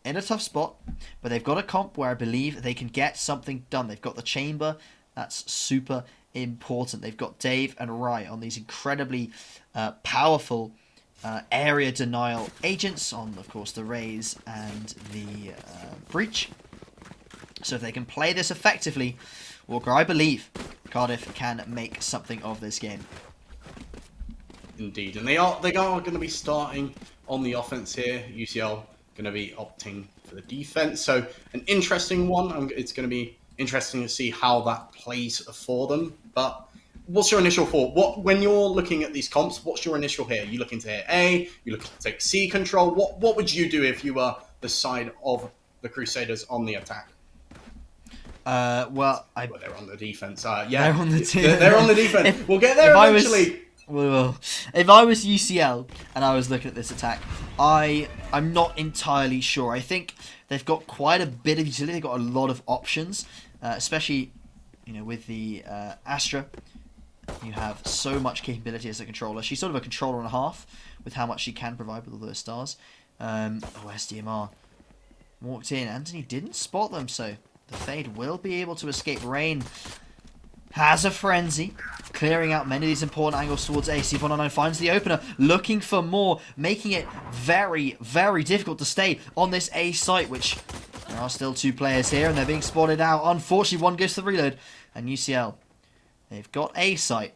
in a tough spot, but they've got a comp where I believe they can get something done. They've got the chamber. That's super important. They've got Dave and Rye on these incredibly powerful area denial agents on, of course, the Raze and the Breach. So if they can play this effectively, Walker, I believe Cardiff can make something of this game. Indeed, and they are going to be starting on the offense here. UCL going to be opting for the defense. So an interesting one. It's going to be interesting to see how that plays for them. But what's your initial thought? When you're looking at these comps, what's your initial here? You looking to hit A? You looking to take C control? What would you do if you were the side of the Crusaders on the attack? Well, they're on the defense. They're on the they're on the defense. We'll get there eventually. We will. If I was UCL and I was looking at this attack, I'm not entirely sure. I think they've got quite a bit of utility. They've got a lot of options, especially with the Astra. You have so much capability as a controller. She's sort of a controller and a half with how much she can provide with all those stars. SDMR walked in. Anthony didn't spot them, so the Fade will be able to escape. Rain has a frenzy, clearing out many of these important angles towards A. C499 finds the opener, looking for more, making it very, very difficult to stay on this A site, which there are still 2 players here, and they're being spotted out. Unfortunately, one goes to the reload, and UCL, they've got A site,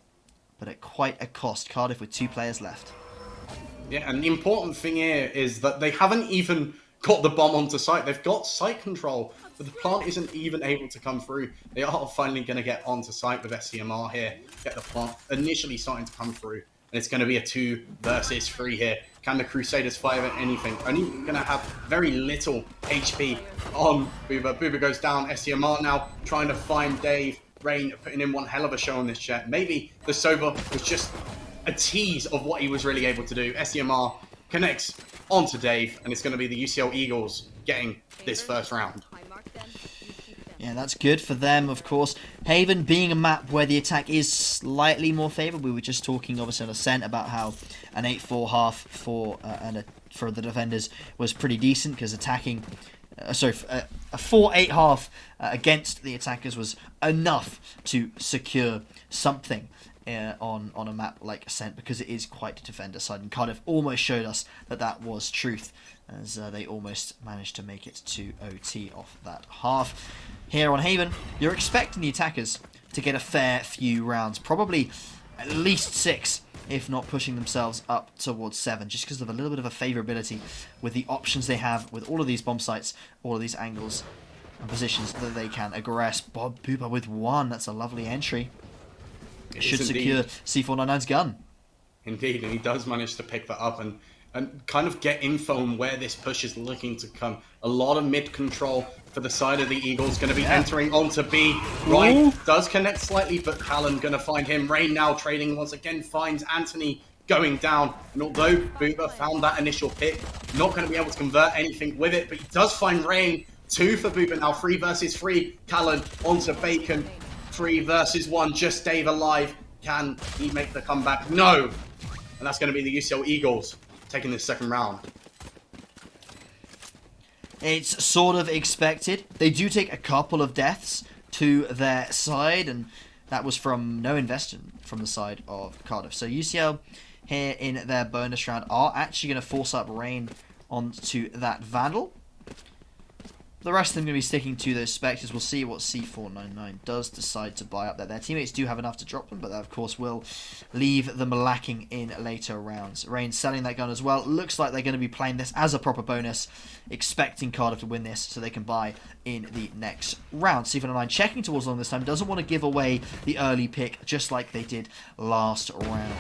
but at quite a cost. Cardiff with 2 players left. Yeah, and the important thing here is that they haven't even got the bomb onto site. They've got site control, but the plant isn't even able to come through. They are finally going to get onto site with SCMR here, get the plant initially starting to come through. And it's going to be a 2 versus 3 here. Can the Crusaders fire at anything? Only going to have very little HP on Booba. Booba goes down. SCMR now trying to find Dave. Rain putting in one hell of a show on this jet. Maybe the Sova was just a tease of what he was really able to do. SCMR connects onto Dave, and it's going to be the UCL Eagles getting this first round. Yeah, that's good for them, of course. Haven being a map where the attack is slightly more favourable. We were just talking, obviously, on Ascent about how an 8-4 half for the defenders was pretty decent because attacking... a 4-8 half against the attackers was enough to secure something on a map like Ascent, because it is quite defender side, and Cardiff almost showed us that was truth, as they almost managed to make it to OT off that half. Here on Haven, you're expecting the attackers to get a fair few rounds, probably at least 6, if not pushing themselves up towards 7, just because of a little bit of a favourability with the options they have with all of these bomb sites, all of these angles and positions that they can aggress. Bob Booba with 1, that's a lovely entry. It should secure C499's gun. Indeed, and he does manage to pick that up and kind of get info on where this push is looking to come. A lot of mid control for the side of the Eagles, going to be entering onto B. Right, does connect slightly, but Callan going to find him. Rain now trading once again, finds Anthony going down. And although Booba found that initial pick, not going to be able to convert anything with it, but he does find Rain. 2 for Booba now, 3 versus 3. Callan onto Bacon. 3 versus 1, just Dave alive. Can he make the comeback? No! And that's going to be the UCL Eagles taking this second round. It's sort of expected. They do take a couple of deaths to their side, and that was from no investment from the side of Cardiff. So UCL here in their bonus round are actually going to force up Rain onto that Vandal. The rest of them going to be sticking to those Spectres. We'll see what C499 does decide to buy up there. Their teammates do have enough to drop them, but that, of course, will leave them lacking in later rounds. Rain selling that gun as well. Looks like they're going to be playing this as a proper bonus, expecting Cardiff to win this so they can buy in the next round. C499 checking towards long this time. Doesn't want to give away the early pick, just like they did last round.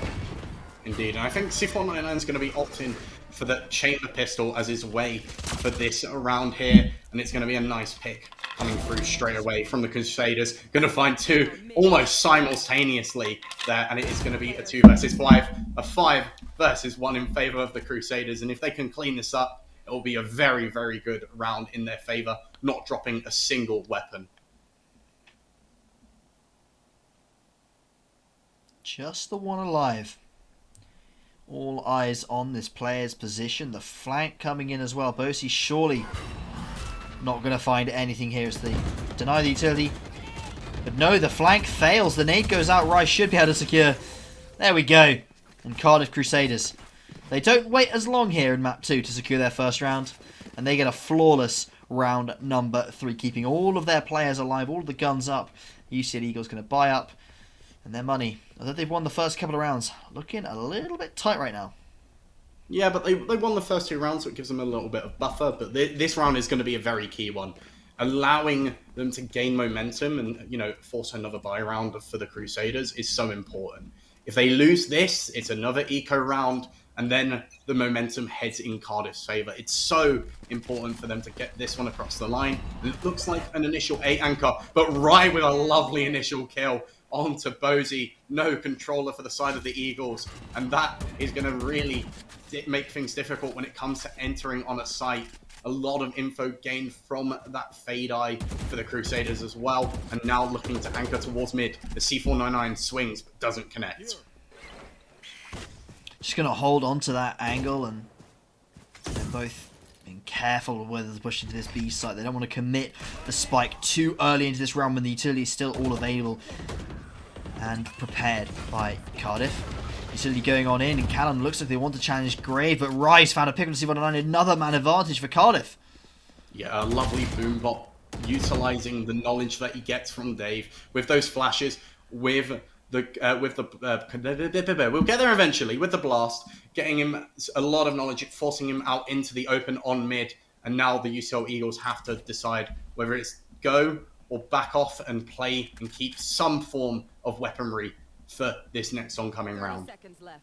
Indeed, and I think C499 is going to be opting for the chamber pistol as his way for this round here, and it's going to be a nice pick coming through straight away from the Crusaders. Going to find 2 almost simultaneously there, and it is going to be a 2 versus 5, a 5 versus 1 in favor of the Crusaders. And if they can clean this up, it will be a very, very good round in their favor, not dropping a single weapon. Just the one alive. All eyes on this player's position. The flank coming in as well. Bosi surely not going to find anything here as they deny the utility. But no, the flank fails. The nade goes out. Rice should be able to secure. There we go. And Cardiff Crusaders. They don't wait as long here in map 2 to secure their first round. And they get a flawless round number 3. Keeping all of their players alive. All of the guns up. UCL Eagles going to buy up. And their money. Although they've won the first couple of rounds. Looking a little bit tight right now. Yeah, but they won the first 2 rounds, so it gives them a little bit of buffer. But this round is going to be a very key one. Allowing them to gain momentum and, you know, force another buy round for the Crusaders is so important. If they lose this, it's another eco round, and then the momentum heads in Cardiff's favour. It's so important for them to get this one across the line. It looks like an initial 8 anchor, but right with a lovely initial kill onto Bosi. No controller for the side of the Eagles, and that is going to really make things difficult when it comes to entering on a site. A lot of info gained from that fade eye for the Crusaders as well. And now looking to anchor towards mid. The C499 swings, but doesn't connect. Just going to hold on to that angle, and they're both being careful of whether to push into this B site. They don't want to commit the spike too early into this round when the utility is still all available and prepared by Cardiff. Utility going on in, and Callum looks like they want to challenge Grave, but Rice found a pick on C109, another man advantage for Cardiff. Yeah, a lovely boom bot, utilising the knowledge that he gets from Dave with those flashes, with the we'll get there eventually, with the blast, getting him a lot of knowledge, forcing him out into the open on mid, and now the UCL Eagles have to decide whether it's go or back off and play and keep some form of weaponry for this next oncoming round. Seconds left.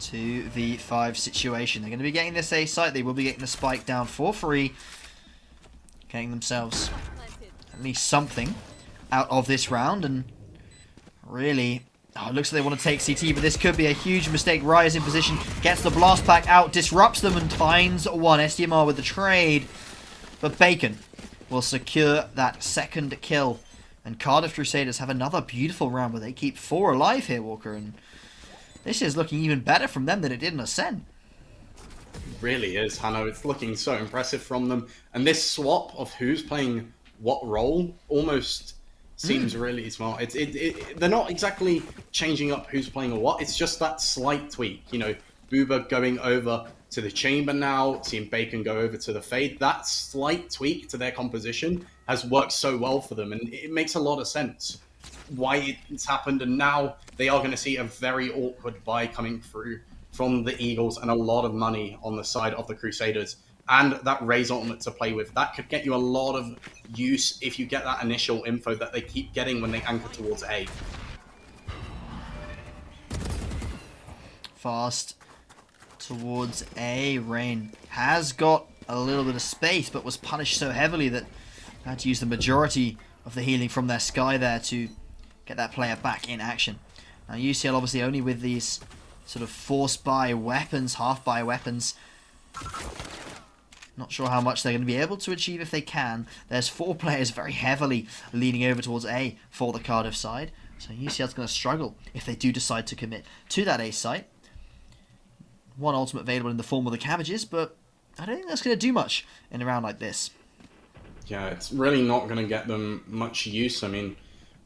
To the 5 situation. They're going to be getting this A site. They will be getting the spike down for free. Getting themselves at least something out of this round. And really, it looks like they want to take CT, but this could be a huge mistake. Rise in position, gets the blast pack out, disrupts them and finds one. SDMR with the trade. But Bacon will secure that second kill. And Cardiff Crusaders have another beautiful round where they keep 4 alive here, Walker. And this is looking even better from them than it did in Ascent. It really is, Hanno. It's looking so impressive from them. And this swap of who's playing what role almost seems really smart. They're not exactly changing up who's playing what. It's just that slight tweak. You know, Booba going over to the chamber now, seeing Bacon go over to the fade. That slight tweak to their composition has worked so well for them, and it makes a lot of sense why it's happened. And now they are going to see a very awkward buy coming through from the Eagles and a lot of money on the side of the Crusaders. And that Raze ultimate to play with. That could get you a lot of use if you get that initial info that they keep getting when they anchor towards A. Fast towards A. Rain has got a little bit of space, but was punished so heavily that they had to use the majority of the healing from their Sky there to get that player back in action. Now UCL obviously only with these sort of force buy weapons, half buy weapons. Not sure how much they're going to be able to achieve if they can. There's 4 players very heavily leaning over towards A for the Cardiff side. So UCL's going to struggle if they do decide to commit to that A site. One ultimate available in the form of the cabbages, but I don't think that's going to do much in a round like this. Yeah, it's really not going to get them much use. I mean,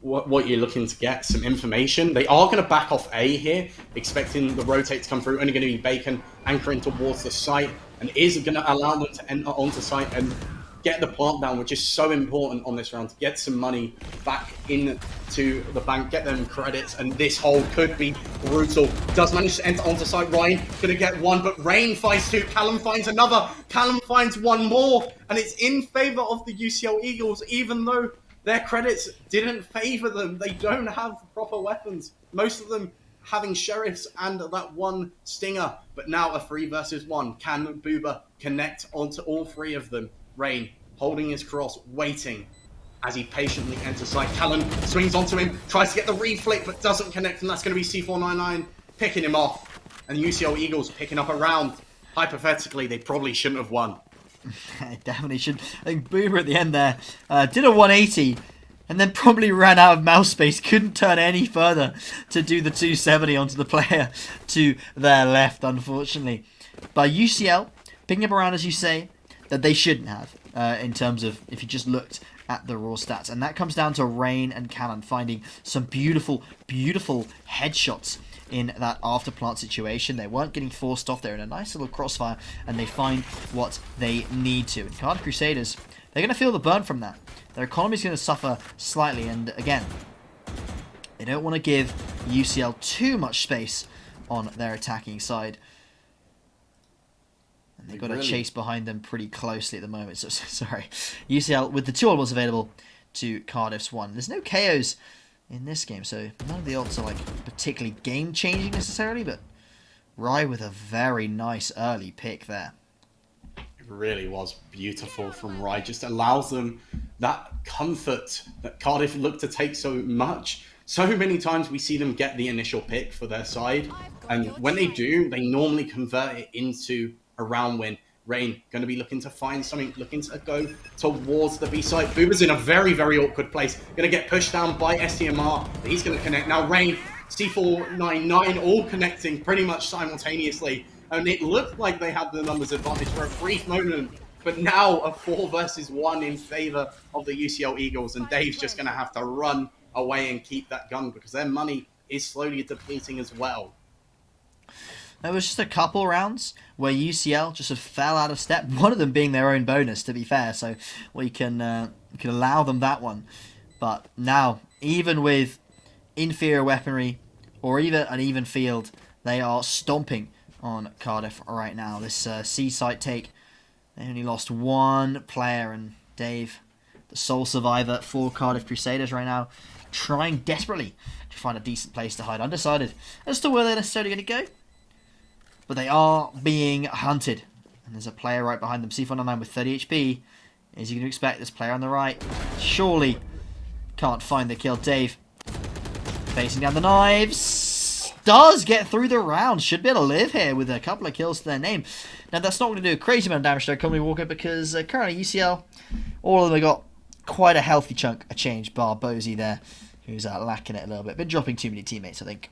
what you're looking to get, some information. They are going to back off A here, expecting the rotate to come through. Only going to be Bacon anchoring towards the site, and is going to allow them to enter onto site and get the plant down, which is so important on this round, to get some money back into the bank, get them credits, and this hold could be brutal. Does manage to enter onto site. Ryan gonna get one, but Rain finds 2, Callum finds another, Callum finds 1 more, and it's in favor of the UCL Eagles, even though their credits didn't favor them. They don't have proper weapons, most of them having sheriffs and that 1 stinger, but now a 3 versus 1. Can Booba connect onto all 3 of them? Rain holding his cross, waiting. as he patiently enters site. Callan swings onto him, tries to get the reflick, but doesn't connect, and that's going to be C499 picking him off. And the UCL Eagles picking up a round. Hypothetically, they probably shouldn't have won. Definitely should. I think Boomer at the end there did a 180 and then probably ran out of mouse space. Couldn't turn any further to do the 270 onto the player to their left, unfortunately. But UCL picking up around, as you say, that they shouldn't have in terms of if you just looked at the raw stats. And that comes down to Rain and Callan finding some beautiful, beautiful headshots in that after plant situation. They weren't getting forced off. They're in a nice little crossfire and they find what they need to. And Cardiff Crusaders, they're going to feel the burn from that. Their economy is going to suffer slightly, and again, they don't want to give UCL too much space on their attacking side. And they've got to chase behind them pretty closely at the moment. So sorry, UCL with the 2 ults available to Cardiff's 1. There's no KOs in this game, so none of the ults are like particularly game-changing necessarily, but Rye with a very nice early pick there. It really was beautiful from Rye. Just allows them that comfort that Cardiff look to take so much. So many times we see them get the initial pick for their side, and when they do, they normally convert it into a round win. Rain going to be looking to find something, looking to go towards the B side. Boomer's in a very, very awkward place. Going to get pushed down by STMR, but he's going to connect. Now Rain, C499 all connecting pretty much simultaneously. And it looked like they had the numbers advantage for a brief moment. But now a 4 versus 1 in favor of the UCL Eagles. And Dave's just going to have to run away and keep that gun because their money is slowly depleting as well. There was just a couple rounds where UCL just fell out of step. One of them being their own bonus, to be fair. So we can allow them that one. But now, even with inferior weaponry or even an even field, they are stomping on Cardiff right now. This C site take, they only lost 1 player, and Dave, the sole survivor for Cardiff Crusaders right now, trying desperately to find a decent place to hide. Undecided as to where they're necessarily going to go. But they are being hunted. And there's a player right behind them. C499 with 30 HP. As you can expect, this player on the right surely can't find the kill. Dave facing down the knives. Does get through the round. Should be able to live here with a couple of kills to their name. Now, that's not going to do a crazy amount of damage to Economy Walker because currently UCL, all of them have got quite a healthy chunk of change, bar Bozy there, who's lacking it a little bit. Been dropping too many teammates, I think.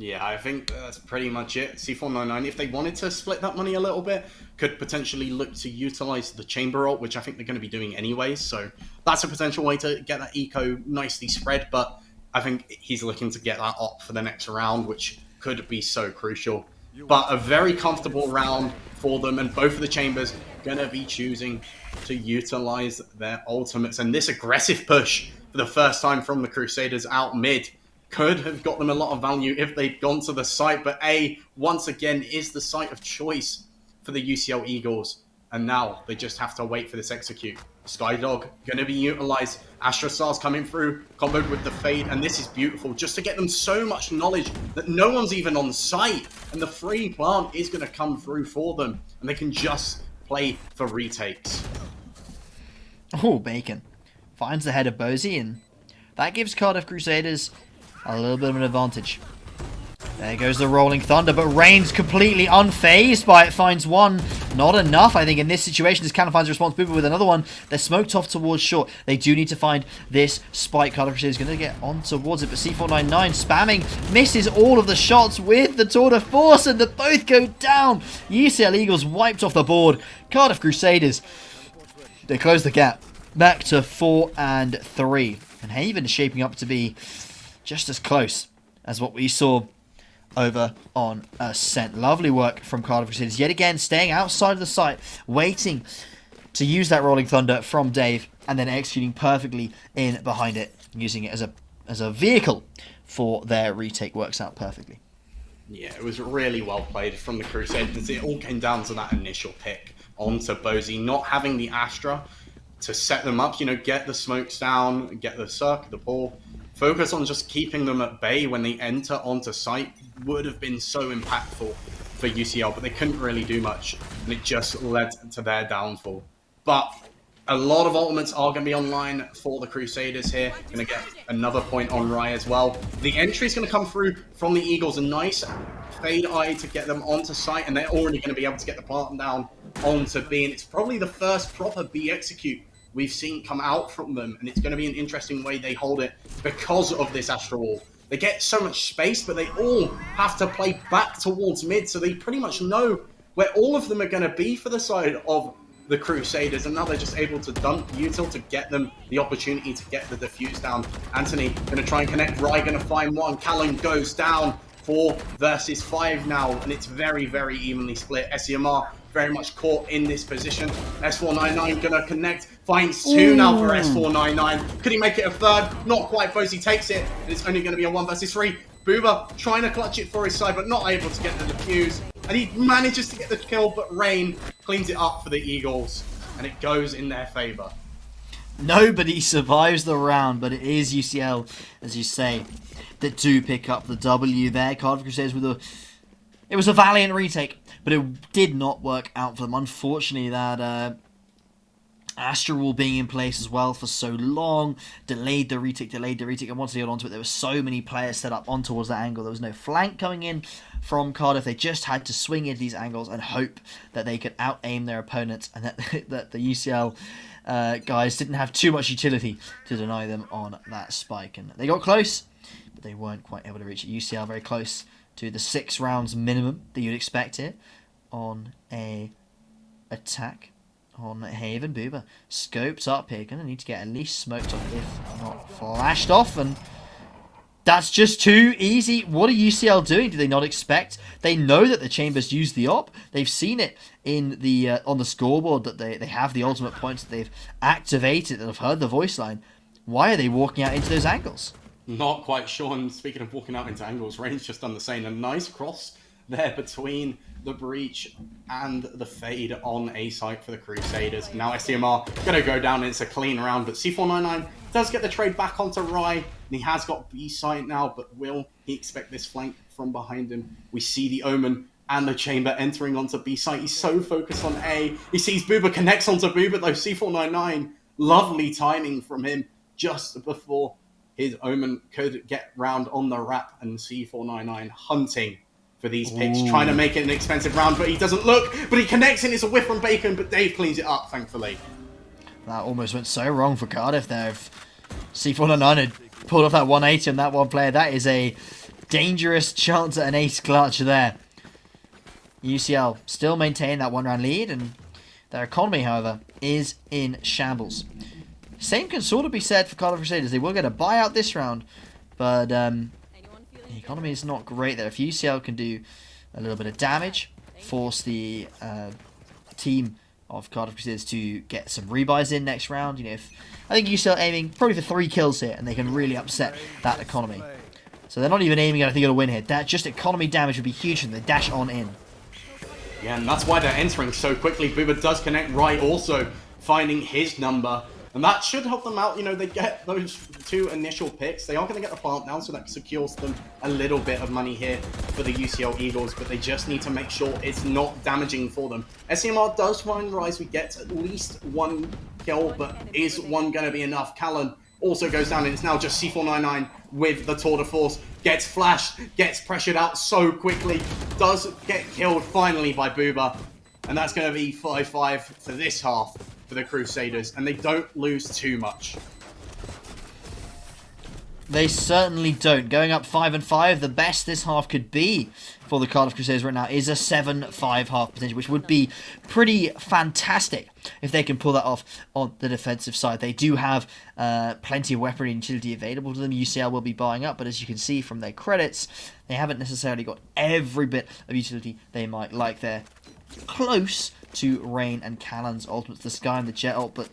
Yeah, I think that's pretty much it. C499, if they wanted to split that money a little bit, could potentially look to utilize the chamber ult, which I think they're going to be doing anyways. So that's a potential way to get that eco nicely spread. But I think he's looking to get that op for the next round, which could be so crucial. But a very comfortable round for them, and both of the chambers going to be choosing to utilize their ultimates. And this aggressive push for the first time from the Crusaders out mid could have got them a lot of value if they'd gone to the site, but A, once again, is the site of choice for the UCL Eagles, and now they just have to wait for this execute. Skydog going to be utilized. Astrostar's coming through, comboed with the fade, and this is beautiful, just to get them so much knowledge that no one's even on site, and the free plant is going to come through for them, and they can just play for retakes. Oh, Bacon finds the head of Bozy, and that gives Cardiff Crusaders a little bit of an advantage. There goes the Rolling Thunder, but Rain's completely unfazed by it. Finds one. Not enough, I think, in this situation. As Cannon finds a response, Boober with another one. They're smoked off towards short. They do need to find this spike. Cardiff Crusaders is going to get on towards it, but C499 spamming. Misses all of the shots with the tour de force, and they both go down. UCL Eagles wiped off the board. Cardiff Crusaders, they close the gap back to 4 and 3. And Haven is shaping up to be just as close as what we saw over on Ascent. Lovely work from Cardiff Crusaders. Yet again, staying outside of the site, waiting to use that Rolling Thunder from Dave, and then executing perfectly in behind it, using it as a vehicle for their retake. Works out perfectly. Yeah, it was really well played from the Crusaders. It all came down to that initial pick onto Bozy, not having the Astra to set them up, get the smokes down, get the circ, the ball. Focus on just keeping them at bay when they enter onto site would have been so impactful for UCL, but they couldn't really do much, and it just led to their downfall. But A lot of ultimates are going to be online for the Crusaders here. Going to get another point on Rye as well. The entry is going to come through from the Eagles. A nice fade eye to get them onto site, and they're already going to be able to get the plant down onto B. And it's probably the first proper B execute we've seen come out from them. And it's going to be an interesting way they hold it because of this Astral Wall. They get so much space, but they all have to play back towards mid. So they pretty much know where all of them are going to be for the side of the Crusaders, and now they're just able to dump Util to get them the opportunity to get the defuse down. Anthony going to try and connect. Rye going to find one. Callan goes down. 4 versus 5 now, and it's very, very evenly split. SEMR very much caught in this position. S499 going to connect. Finds 2 now for S499. Could he make it a third? Not quite. Bozy takes it, and it's only going to be a 1 versus 3. Booba trying to clutch it for his side, but not able to get the defuse. And he manages to get the kill, but Rain cleans it up for the Eagles, and it goes in their favour. Nobody survives the round, but it is UCL, as you say, that do pick up the W there. Cardiff Crusaders it was a valiant retake, but it did not work out for them. Unfortunately, that Astral Wall being in place as well for so long delayed the retake, and once they got onto it, there were so many players set up on towards that angle. There was no flank coming in from Cardiff. They just had to swing into these angles and hope that they could out-aim their opponents, and that the UCL guys didn't have too much utility to deny them on that spike. And they got close, but they weren't quite able to reach it. UCL very close to the 6 rounds minimum that you'd expect here on a attack on Haven. Booba scoped up here. Going to need to get at least smoked off, if not flashed off. And that's just too easy. What are UCL doing? Do they not expect? They know that the Chambers use the op. They've seen it in the on the scoreboard that they have the ultimate points that they've activated and have heard the voice line. Why are they walking out into those angles? Not quite sure. And speaking of walking out into angles, Rain's just done the same. A nice cross there between the breach and the fade on A site for the Crusaders. Now SCMR going to go down, and it's a clean round, but C499 does get the trade back onto Rye, and he has got B site now, but will he expect this flank from behind him? We see the Omen and the Chamber entering onto B site. He's so focused on A. He sees Booba, connects onto Booba though. C499, lovely timing from him just before his Omen could get round on the wrap, and C499 hunting for these picks, trying to make it an expensive round, but he doesn't look, but he connects, and it's a whiff from Bacon, but Dave cleans it up, thankfully. That almost went so wrong for Cardiff there. If C499 had pulled off that 180 on that one player, that is a dangerous chance at an ace clutch there. UCL still maintain that 1 round lead, and their economy, however, is in shambles. Same can sort of be said for Cardiff Crusaders. They will get a buyout this round, but the economy is not great there. If UCL can do a little bit of damage, force the team of Cardiff Crusaders to get some rebuys in next round, if I think UCL aiming probably for 3 kills here, and they can really upset that economy. So they're not even aiming at, I think, at a win here. That just economy damage would be huge, and they dash on in. Yeah, and that's why they're entering so quickly. Booba does connect. Right, also finding his number. And that should help them out. They get those 2 initial picks. They are going to get the plant down, so that secures them a little bit of money here for the UCL Eagles, but they just need to make sure it's not damaging for them. SCMR does find Rise. We get at least 1 kill, but is 1 going to be enough? Callan also goes down, and it's now just C499 with the tour de force. Gets flashed, gets pressured out so quickly, does get killed finally by Booba, and that's going to be 5-5 for this half for the Crusaders, and they don't lose too much. They certainly don't. Going up 5-5, the best this half could be for the Cardiff Crusaders right now is a 7-5 half potential, which would be pretty fantastic if they can pull that off on the defensive side. They do have plenty of weaponry and utility available to them. UCL will be buying up, but as you can see from their credits, they haven't necessarily got every bit of utility they might like. They're close to Rain and Callan's ultimates, the Sky and the Jet ult, but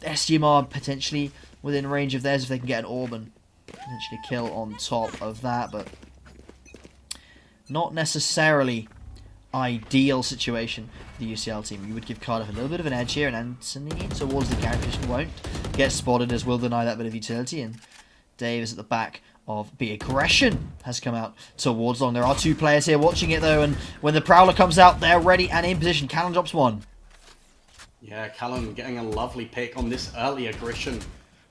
SGMR potentially within range of theirs if they can get an orb and potentially kill on top of that, but not necessarily ideal situation for the UCL team. You would give Cardiff a little bit of an edge here, and Anthony towards the carry position won't get spotted, as will deny that bit of utility, and Dave is at the back of B. Aggression has come out towards long. There are 2 players here watching it though, and when the Prowler comes out, they're ready and in position. Callan drops 1. Yeah, Callum getting a lovely pick on this early aggression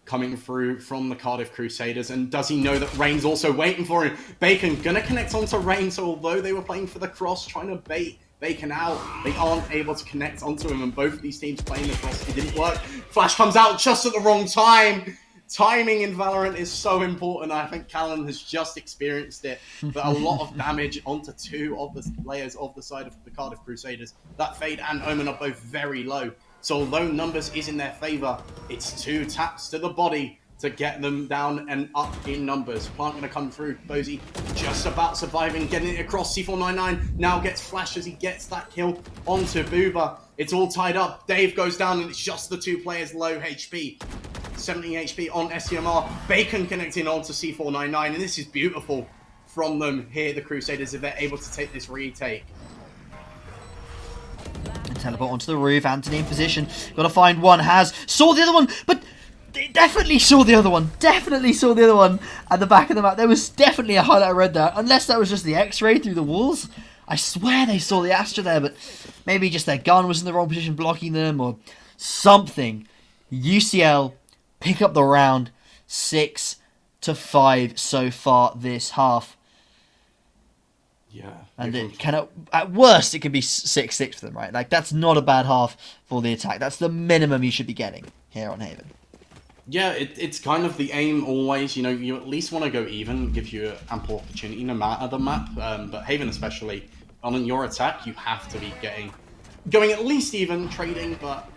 coming through from the Cardiff Crusaders. And does he know that Reigns also waiting for him? Bacon gonna connect onto Reigns. So although they were playing for the cross, trying to bait Bacon out, they aren't able to connect onto him. And both of these teams playing the cross, it didn't work. Flash comes out just at the wrong time. Timing in Valorant is so important. I think Callum has just experienced it. But a lot of damage onto two of the players of the side of the Cardiff Crusaders. That Fade and Omen are both very low. So although numbers is in their favour, it's 2 taps to the body to get them down and up in numbers. Plant going to come through. Bozy just about surviving, getting it across. C499 now gets flashed as he gets that kill onto Booba. It's all tied up. Dave goes down and it's just the 2 players low HP. 70 HP on SCMR. Bacon connecting onto C499, and this is beautiful from them here, the Crusaders, if they're able to take this retake. And teleport onto the roof. Anthony in position. Got to find one. Saw the other one, but definitely saw the other one. Definitely saw the other one at the back of the map. There was definitely a highlight red there, unless that was just the X-ray through the walls. I swear they saw the Astra there, but maybe just their gun was in the wrong position blocking them or something. UCL pick up the round 6-5 so far this half. Yeah. And it can, at worst, it could be 6-6 for them, right? Like, that's not a bad half for the attack. That's the minimum you should be getting here on Haven. Yeah, it's kind of the aim always. You know, you at least want to go even, give you ample opportunity no matter the map. But Haven especially, on your attack, you have to be going at least even, trading, but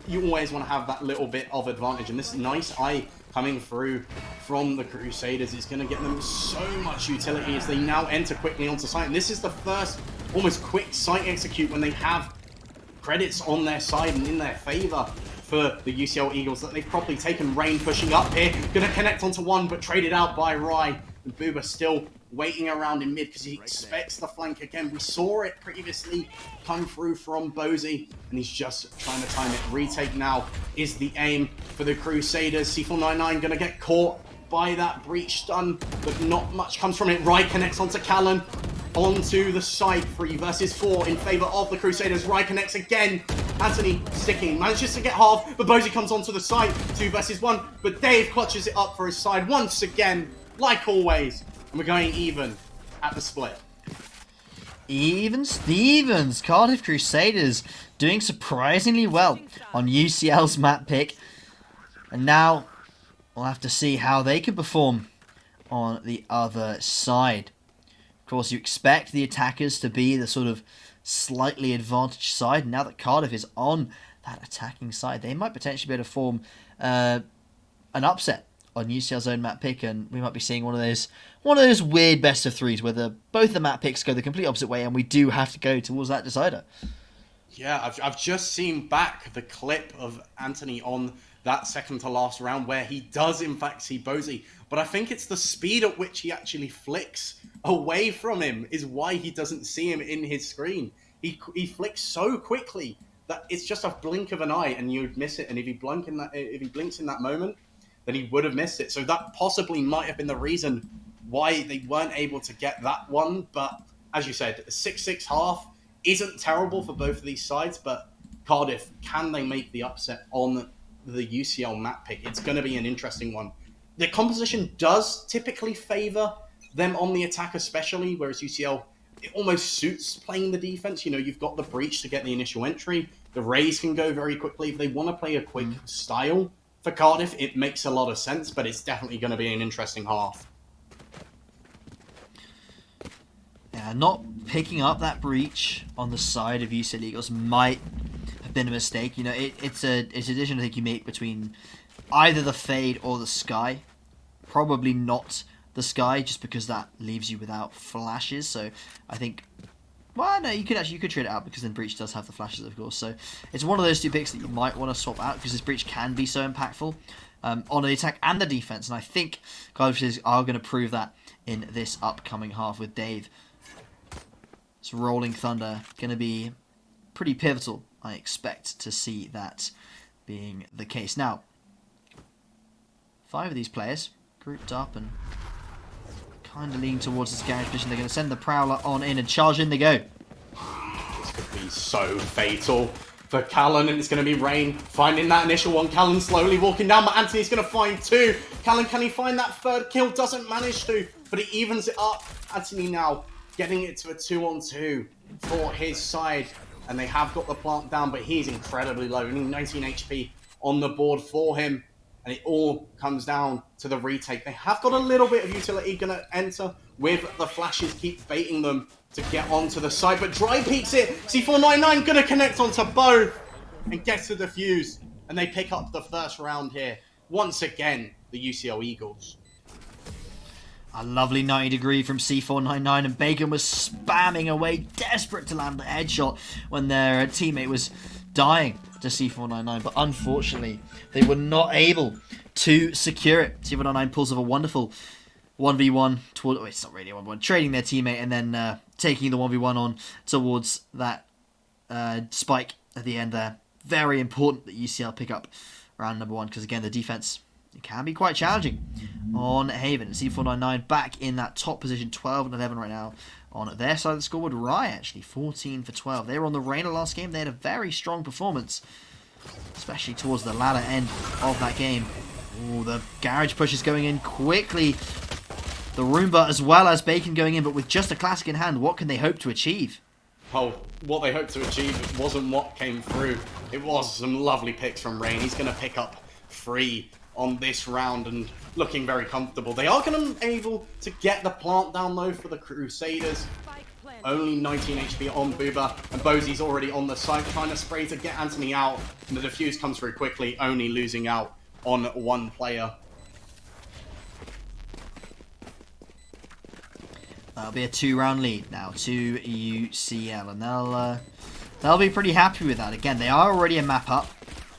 you always want to have that little bit of advantage. And this nice eye coming through from the Crusaders is going to get them so much utility as they now enter quickly onto site. And this is the first almost quick site execute when they have credits on their side and in their favour for the UCL Eagles that they've probably taken. Rain pushing up here, going to connect onto one, but traded out by Rai. And Booba still waiting around in mid because he expects the flank again. We saw it previously come through from Bozy, and he's just trying to time it. Retake now is the aim for the Crusaders. C499 going to get caught by that breach stun, but not much comes from it. Rai connects onto Callan, onto the side. 3 versus 4 in favour of the Crusaders. Rai connects again. Anthony sticking, manages to get half, but Bozy comes onto the side. 2 versus 1, but Dave clutches it up for his side once again, like always. And we're going even at the split. Even Stevens. Cardiff Crusaders doing surprisingly well on UCL's map pick. And now we'll have to see how they can perform on the other side. Of course, you expect the attackers to be the sort of slightly advantaged side. Now that Cardiff is on that attacking side, they might potentially be able to form an upset on UCL's own map pick, and we might be seeing one of those weird best of 3s where both the map picks go the complete opposite way, and we do have to go towards that decider. Yeah, I've just seen back the clip of Anthony on that second to last round where he does in fact see Bozy, but I think it's the speed at which he actually flicks away from him is why he doesn't see him in his screen. He flicks so quickly that it's just a blink of an eye and you'd miss it. And if he blinks in that moment, then he would have missed it. So that possibly might have been the reason why they weren't able to get that one. But as you said, a 6-6 half isn't terrible for both of these sides. But Cardiff, can they make the upset on the UCL map pick? It's going to be an interesting one. The composition does typically favour them on the attack especially, whereas UCL, it almost suits playing the defense. You know, you've got the breach to get the initial entry. The Rays can go very quickly. If they want to play a quick style for Cardiff, it makes a lot of sense, but it's definitely going to be an interesting half. Yeah, not picking up that breach on the side of UCL Eagles might have been a mistake. You know, it's a decision I think you make between either the Fade or the Sky. Probably not the Sky, just because that leaves you without flashes. So I think, well, no, you could trade it out because then breach does have the flashes, of course. So it's one of those 2 picks that you might want to swap out because this breach can be so impactful on the attack and the defense. And I think Cardiff are going to prove that in this upcoming half with Dave. It's Rolling Thunder going to be pretty pivotal. I expect to see that being the case. Now, 5 of these players grouped up and kind of leaning towards this garage position. They're going to send the Prowler on in and charge in they go. This could be so fatal for Callan, and it's going to be Rain finding that initial one. Callan slowly walking down, but Anthony's going to find two. Callan, can he find that third kill? Doesn't manage to, but he evens it up. Anthony now getting it to a 2-on-2 for his side, and they have got the plant down, but he's incredibly low. Only 19 HP on the board for him, and it all comes down to the retake. They have got a little bit of utility going to enter with the flashes, keep baiting them to get onto the side, but Dry peeks it. C499 going to connect onto both and gets the defuse, and they pick up the first round here. Once again, the UCL Eagles. A lovely 90-degree from C499, and Bacon was spamming away, desperate to land the headshot when their teammate was dying to C499, but unfortunately, they were not able to secure it. C499 pulls off a wonderful 1v1 toward, oh, it's not really a 1v1, trading their teammate and then taking the 1v1 on towards that spike at the end there. Very important that UCL pick up round number 1, because again, the defense, it can be quite challenging on Haven. C499 back in that top position, 12 and 11 right now on their side of the scoreboard. Rye actually 14 for 12. They were on the Reina last game. They had a very strong performance, especially towards the latter end of that game. Ooh, the garage push is going in quickly. The Roomba as well as Bacon going in, but with just a classic in hand, what can they hope to achieve? Oh, what they hoped to achieve wasn't what came through. It was some lovely picks from Rain. He's going to pick up 3 on this round and looking very comfortable. They are going to be able to get the plant down though for the Crusaders. Only 19 HP on Booba, and Bosie's already on the site trying to spray to get Anthony out, and the defuse comes through quickly, only losing out on 1 player. That'll be a 2-round lead now to UCL, and they'll be pretty happy with that. Again, they are already a map up,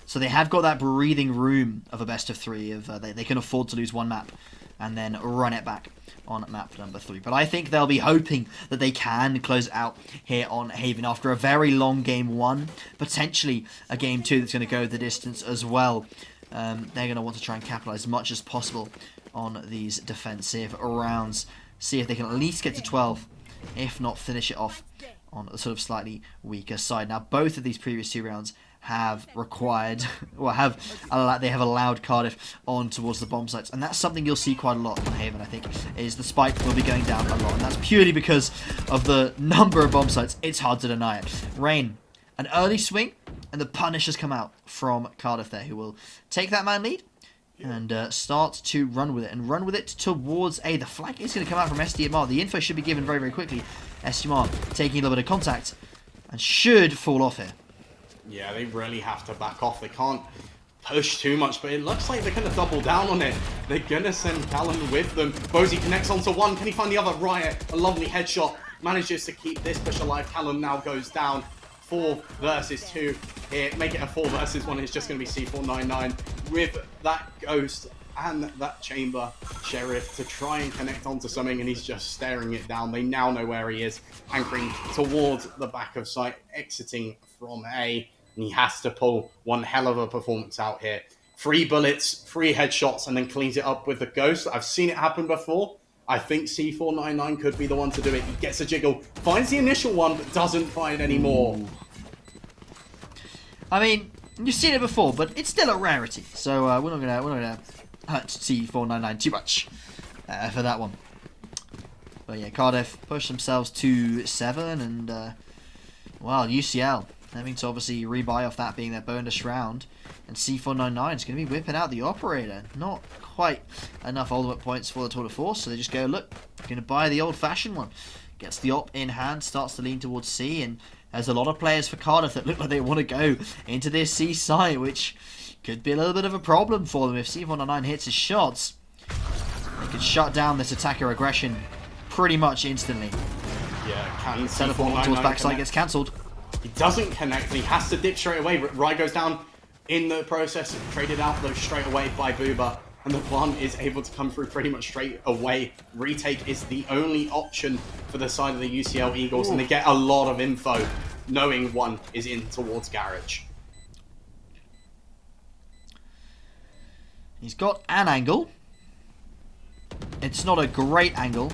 so they have got that breathing room of a best of 3. They can afford to lose 1 map and then run it back on map number 3. But I think they'll be hoping that they can close it out here on Haven after a very long game 1, potentially a game 2 that's going to go the distance as well. They're going to want to try and capitalize as much as possible on these defensive rounds. See if they can at least get to 12, if not finish it off on a sort of slightly weaker side. Now, both of these previous 2 rounds have required, or they have allowed Cardiff on towards the bomb sites, and that's something you'll see quite a lot on Haven, I think, is the spike will be going down a lot, and that's purely because of the number of bomb sites. It's hard to deny it. Rain, an early swing, and the punish has come out from Cardiff there, who will take that man lead and start to run with it, and run with it towards A. The flag is going to come out from SDMR. The info should be given very, very quickly. SDMR taking a little bit of contact and should fall off here. Yeah, they really have to back off. They can't push too much, but it looks like they're going to double down on it. They're going to send Callan with them. Bosie connects onto 1. Can he find the other? Riot, a lovely headshot. Manages to keep this push alive. Callan now goes down. 4 versus 2 here. Make it a 4 versus 1. It's just going to be C499 with that Ghost and that Chamber Sheriff to try and connect onto something, and he's just staring it down. They now know where he is, anchoring towards the back of site, exiting from A, and he has to pull one hell of a performance out here. 3 bullets, 3 headshots, and then cleans it up with the Ghost. I've seen it happen before. I think C499 could be the one to do it. He gets a jiggle, finds the initial one, but doesn't find any more. I mean, you've seen it before, but it's still a rarity. So we're not gonna hurt C499 too much for that one. But yeah, Cardiff push themselves to 7, and well, UCL having to obviously rebuy off that being their bonus round, and C499 is going to be whipping out the operator. Not quite enough ultimate points for the tour de force, so they just go, look, going to buy the old-fashioned one. Gets the op in hand, starts to lean towards C, and there's a lot of players for Cardiff that look like they want to go into this C site, which could be a little bit of a problem for them. If C499 hits his shots, they could shut down this attacker aggression pretty much instantly. Yeah, can Teleport towards backside gets cancelled. He doesn't connect, and he has to dip straight away. Rai goes down in the process, traded out though straight away by Booba, and the plant is able to come through pretty much straight away. Retake is the only option for the side of the UCL Eagles, and they get a lot of info, knowing 1 is in towards Garage. He's got an angle. It's not a great angle,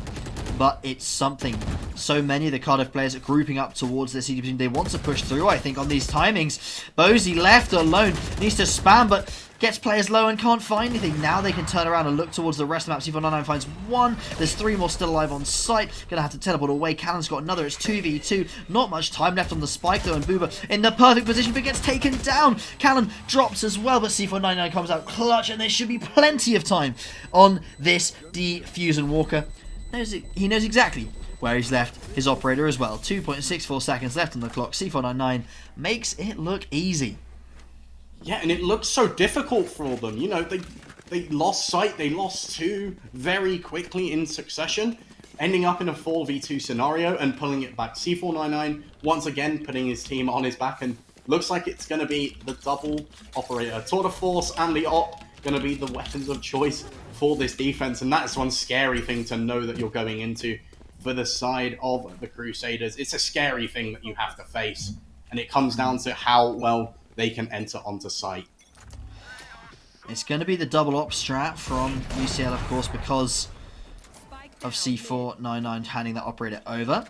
but it's something. So many of the Cardiff players are grouping up towards their CDP team. They want to push through, I think, on these timings. Bozy left alone, needs to spam, but gets players low and can't find anything. Now they can turn around and look towards the rest of the map. C499 finds one. There's 3 more still alive on site. Gonna have to teleport away. Callum's got another. It's 2v2. Not much time left on the spike though, and Booba in the perfect position but gets taken down. Callum drops as well, but C499 comes out clutch, and there should be plenty of time on this defuse, and Walker he knows exactly where he's left his operator as well. 2.64 seconds left on the clock. C499 makes it look easy. Yeah, and it looked so difficult for them. You know, they lost sight, they lost 2 very quickly in succession, ending up in a 4v2 scenario and pulling it back. C499 once again putting his team on his back, and looks like it's going to be the double operator. Tour de Force and the Op going to be the weapons of choice for this defense, and that's one scary thing to know that you're going into for the side of the Crusaders. It's a scary thing that you have to face, and it comes down to how well they can enter onto site. It's going to be the double op strat from UCL, of course, because of C499 handing that operator over.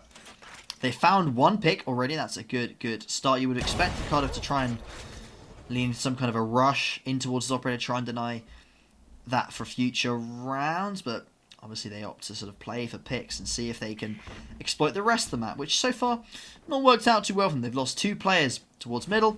They found 1 pick already. That's a good start. You would expect Cardiff to try and lean some kind of a rush in towards the operator, try and deny that for future rounds, but obviously they opt to sort of play for picks and see if they can exploit the rest of the map, which so far not worked out too well for them. They've lost 2 players towards middle,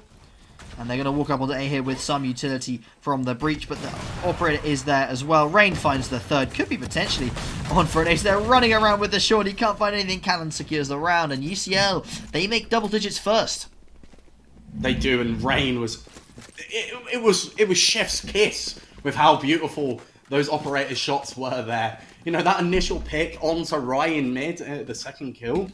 and they're going to walk up onto A here with some utility from the breach, but the operator is there as well. Rain finds the 3rd, could be potentially on for an ace. They're running around with the short, he can't find anything. Cannon secures the round, and UCL, they make double digits first. They do, and Rain was... It was chef's kiss with how beautiful those operator shots were there. You know, that initial pick onto Ryan mid, the 2nd kill,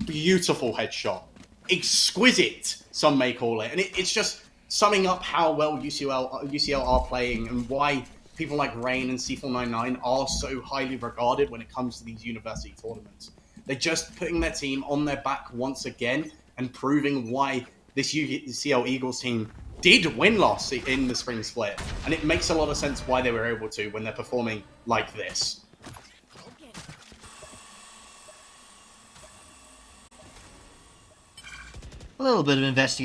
beautiful headshot. Exquisite, some may call it. And it's just summing up how well UCL are playing, and why people like Rain and C499 are so highly regarded when it comes to these university tournaments. They're just putting their team on their back once again, and proving why this UCL Eagles team did win-loss in the spring split. And it makes a lot of sense why they were able to when they're performing like this. A little bit of investigation.